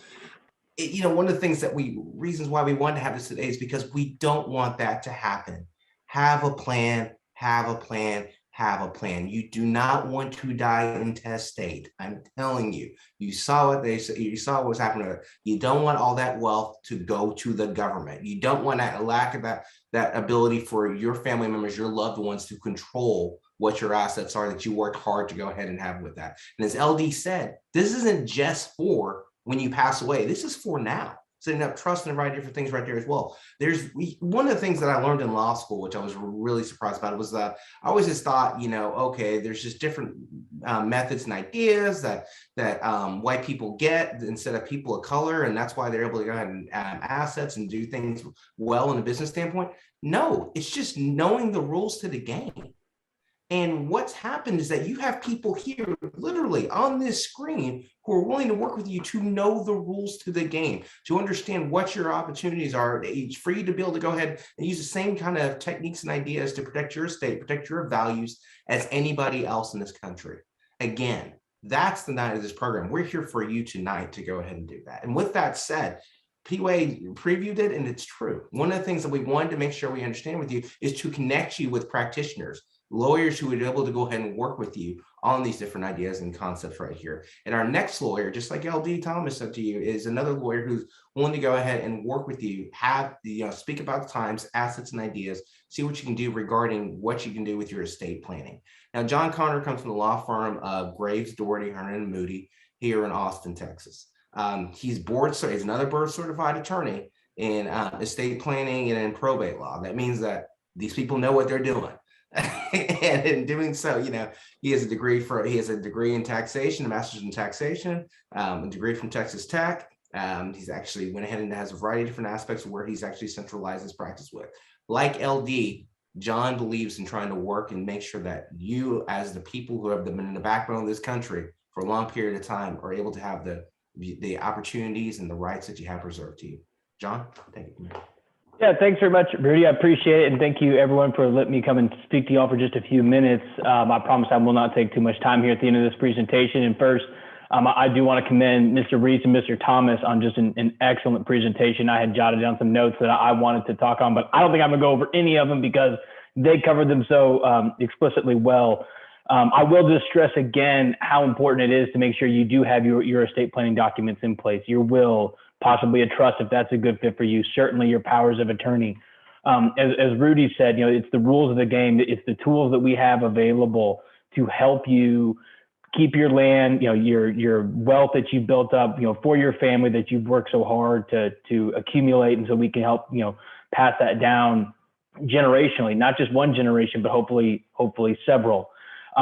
Speaker 3: One of the things reasons why we wanted to have this today is because we don't want that to happen. Have a plan, have a plan, have a plan. You do not want to die intestate. I'm telling you, you saw what what was happening. You don't want all that wealth to go to the government. You don't want that lack of that ability for your family members, your loved ones to control what your assets are that you worked hard to go ahead and have with that. And as LD said, this isn't just for when you pass away. This is for now. Setting up trust and a variety of different things right there as well. There's one of the things that I learned in law school, which I was really surprised about, was that I always just thought, okay, there's just different methods and ideas that white people get instead of people of color, and that's why they're able to go ahead and assets and do things well in a business standpoint. No, it's just knowing the rules to the game. And what's happened is that you have people here literally on this screen who are willing to work with you to know the rules to the game, to understand what your opportunities are. It's for you to be able to go ahead and use the same kind of techniques and ideas to protect your estate, protect your values as anybody else in this country. Again, that's the night of this program. We're here for you tonight to go ahead and do that. And with that said, P-Way previewed it, and it's true. One of the things that we wanted to make sure we understand with you is to connect you with practitioners, lawyers who would be able to go ahead and work with you on these different ideas and concepts right here. And our next lawyer, just like LD Thomas said to you, is another lawyer who's willing to go ahead and work with you, speak about the times, assets, and ideas, see what you can do regarding what you can do with your estate planning. Now, John Connor comes from the law firm of Graves, Doherty, Hernan, and Moody here in Austin, Texas. He's another board certified attorney in estate planning and in probate law. That means that these people know what they're doing. And in doing so, he has a degree in taxation, a master's in taxation, a degree from Texas Tech. He's actually went ahead and has a variety of different aspects of where he's actually centralized his practice with. Like LD, John believes in trying to work and make sure that you, as the people who have been in the backbone of this country for a long period of time, are able to have the opportunities and the rights that you have reserved to you. John, thank you.
Speaker 9: Yeah, thanks very much, Rudy. I appreciate it. And thank you, everyone, for letting me come and speak to you all for just a few minutes. I promise I will not take too much time here at the end of this presentation. And first, I do want to commend Mr. Reese and Mr. Thomas on just an excellent presentation. I had jotted down some notes that I wanted to talk on, but I don't think I'm going to go over any of them because they covered them so explicitly well. I will just stress again how important it is to make sure you do have your estate planning documents in place, your will, possibly a trust if that's a good fit for you, certainly your powers of attorney. As Rudy said, it's the rules of the game. It's the tools that we have available to help you keep your land, your wealth that you built up, for your family that you've worked so hard to accumulate. And so we can help, pass that down generationally, not just one generation, but hopefully several.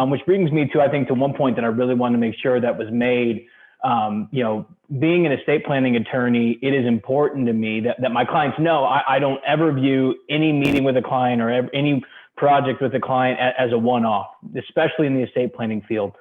Speaker 9: Which brings me to, I think, to one point that I really want to make sure that was made. Being an estate planning attorney, it is important to me that my clients know I don't ever view any meeting with a client or any project with a client as a one-off, especially in the estate planning field.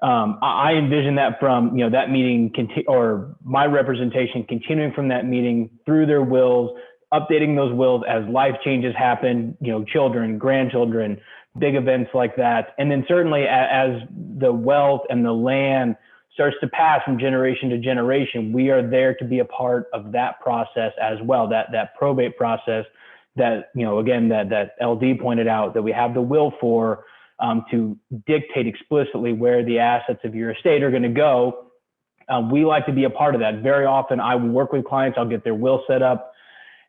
Speaker 9: I envision that from, that meeting or my representation continuing from that meeting through their wills, updating those wills as life changes happen, children, grandchildren, big events like that. And then certainly as the wealth and the land starts to pass from generation to generation, we are there to be a part of that process as well, that probate process that, again, that LD pointed out that we have the will for, to dictate explicitly where the assets of your estate are going to go. We like to be a part of that. Very often I will work with clients, I'll get their will set up.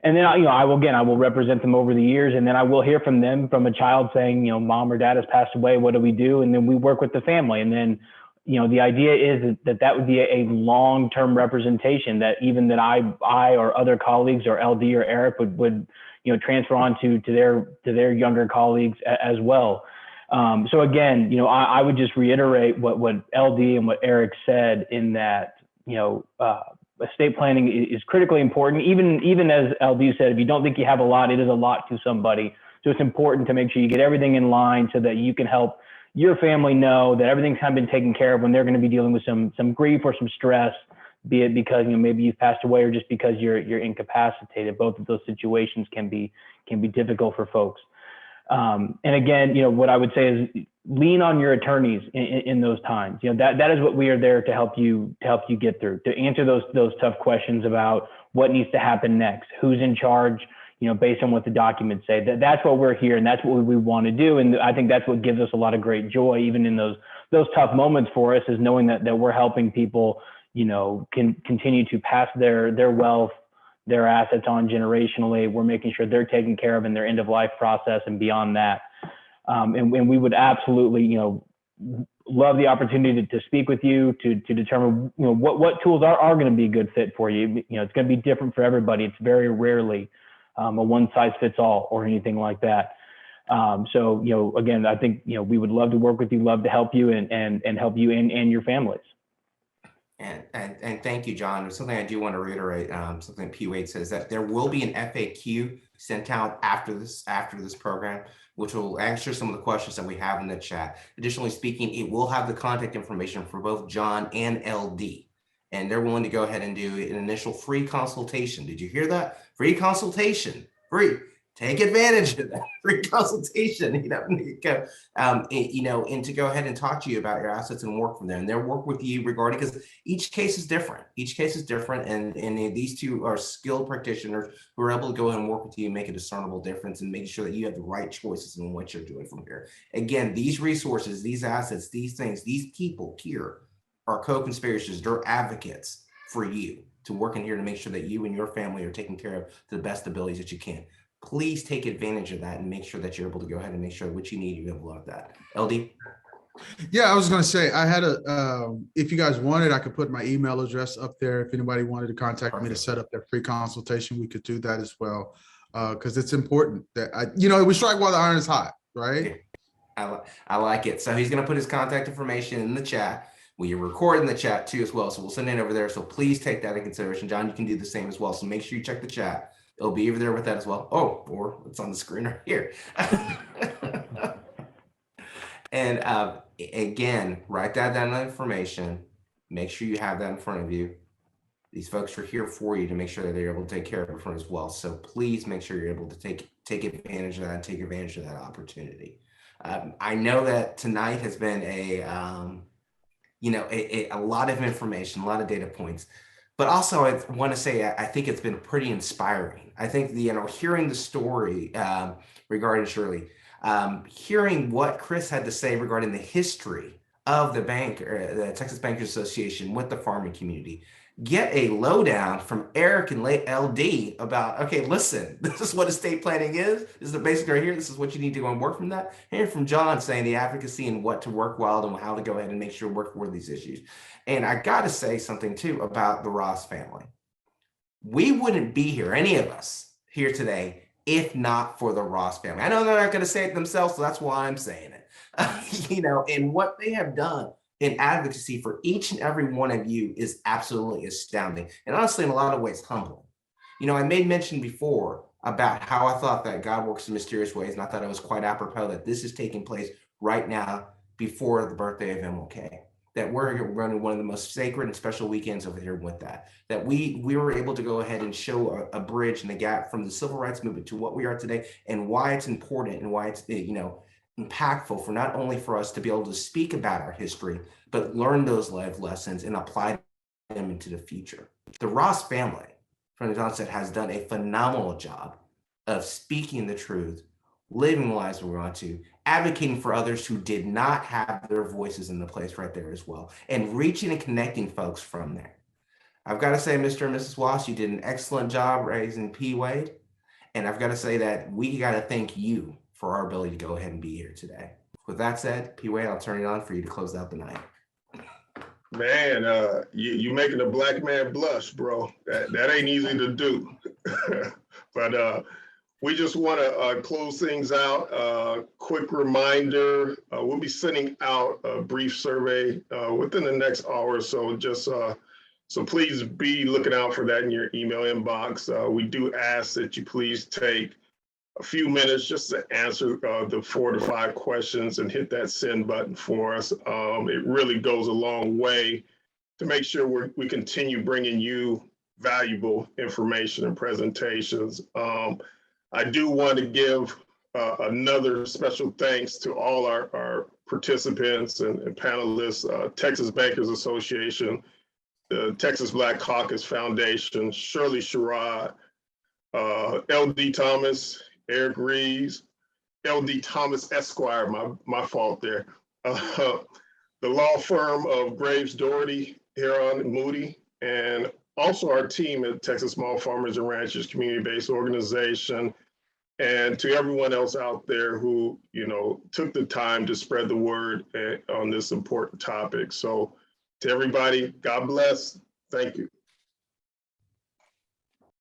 Speaker 9: And then, I will represent them over the years. And then I will hear from them, from a child saying, mom or dad has passed away. What do we do? And then we work with the family. And then, the idea is that would be a long-term representation that even that I or other colleagues or LD or Eric would transfer on to their younger colleagues as well. So again, I would just reiterate what LD and what Eric said in that, estate planning is critically important. Even as LD said, if you don't think you have a lot, it is a lot to somebody. So it's important to make sure you get everything in line so that you can help your family know that everything's kind of been taken care of when they're going to be dealing with some grief or some stress, be it because maybe you've passed away or just because you're incapacitated. Both of those situations can be difficult for folks. And again, what I would say is lean on your attorneys in those times. That is what we are there to help you get through, to answer those tough questions about what needs to happen next, who's in charge, based on what the documents say. That's what we're here, and that's what we want to do. And I think that's what gives us a lot of great joy, even in those tough moments for us, is knowing that we're helping people, can continue to pass their wealth, their assets on generationally. We're making sure they're taken care of in their end of life process and beyond that. And we would absolutely, love the opportunity to speak with you to determine, what tools are going to be a good fit for you. It's going to be different for everybody. It's very rarely a one size fits all or anything like that. So, again, I think, we would love to work with you, love to help you and help you and your families.
Speaker 3: And thank you, John. There's something I do want to reiterate, something P. Wade says, that there will be an FAQ sent out after this program, which will answer some of the questions that we have in the chat. Additionally speaking, it will have the contact information for both John and LD. And they're willing to go ahead and do an initial free consultation. Did you hear that? Free consultation, free, take advantage of that free consultation, and to go ahead and talk to you about your assets and work from there. And they'll work with you regarding, because each case is different. And these two are skilled practitioners who are able to go ahead and work with you and make a discernible difference and making sure that you have the right choices in what you're doing from here. Again, these resources, these assets, these things, these people here are co-conspirators. They're advocates for you to work in here to make sure that you and your family are taken care of to the best abilities that you can. Please take advantage of that and make sure that you're able to go ahead and make sure what you need, you're able to have that. LD?
Speaker 7: Yeah, I was going to say, I had if you guys wanted, I could put my email address up there. If anybody wanted to contact me to set up their free consultation, we could do that as well. Because it's important that we strike while the iron is hot, right?
Speaker 3: I like it. So he's going to put his contact information in the chat. We are recording the chat too as well. So we'll send it over there. So please take that into consideration. John, you can do the same as well. So make sure you check the chat. It'll be over there with that as well. Oh, or it's on the screen right here. And again, write that down, that information. Make sure you have that in front of you. These folks are here for you to make sure that they're able to take care of it as well. So please make sure you're able to take advantage of that and take advantage of that opportunity. I know that tonight has been a lot of information, a lot of data points. But also, I want to say, I think it's been pretty inspiring. I think hearing the story regarding Shirley, hearing what Chris had to say regarding the history of the bank, the Texas Bankers Association with the farming community, get a lowdown from Eric and LD about, okay, listen, this is what estate planning is. This is the basic right here. This is what you need to go and work from that. And from John saying the advocacy and what to work well and how to go ahead and make sure work for these issues. And I got to say something too about the Ross family. We wouldn't be here, any of us here today, if not for the Ross family. I know they're not going to say it themselves, so that's why I'm saying it. And what they have done in advocacy for each and every one of you is absolutely astounding. And honestly, in a lot of ways, humbling. I made mention before about how I thought that God works in mysterious ways, and I thought it was quite apropos that this is taking place right now before the birthday of MLK. That we're running one of the most sacred and special weekends over here with that we were able to go ahead and show a bridge and a gap from the civil rights movement to what we are today, and why it's important and why it's impactful for not only for us to be able to speak about our history, but learn those life lessons and apply them into the future. The Ross family, from the onset, has done a phenomenal job of speaking the truth, living the lives we want to, advocating for others who did not have their voices in the place right there as well, and reaching and connecting folks from there. I've got to say, Mr. and Mrs. Wass, you did an excellent job raising P. Wade. And I've got to say that we got to thank you for our ability to go ahead and be here today. With that said, P. Wade, I'll turn it on for you to close out the night.
Speaker 6: Man, you making a black man blush, bro. That ain't easy to do. But we just want to close things out. Quick reminder, we'll be sending out a brief survey within the next hour or so. Just so please be looking out for that in your email inbox. We do ask that you please take a few minutes just to answer the 4 to 5 questions and hit that send button for us. It really goes a long way to make sure we continue bringing you valuable information and presentations. I do want to give another special thanks to all our participants and panelists, Texas Bankers Association, the Texas Black Caucus Foundation, Shirley Sherrod, LD Thomas, Eric Reeves, LD Thomas Esquire, my fault there. The law firm of Graves Doherty, Heron and Moody, and also our team at Texas Small Farmers and Ranchers Community-Based Organization, and to everyone else out there who, took the time to spread the word on this important topic. So to everybody, God bless. Thank you.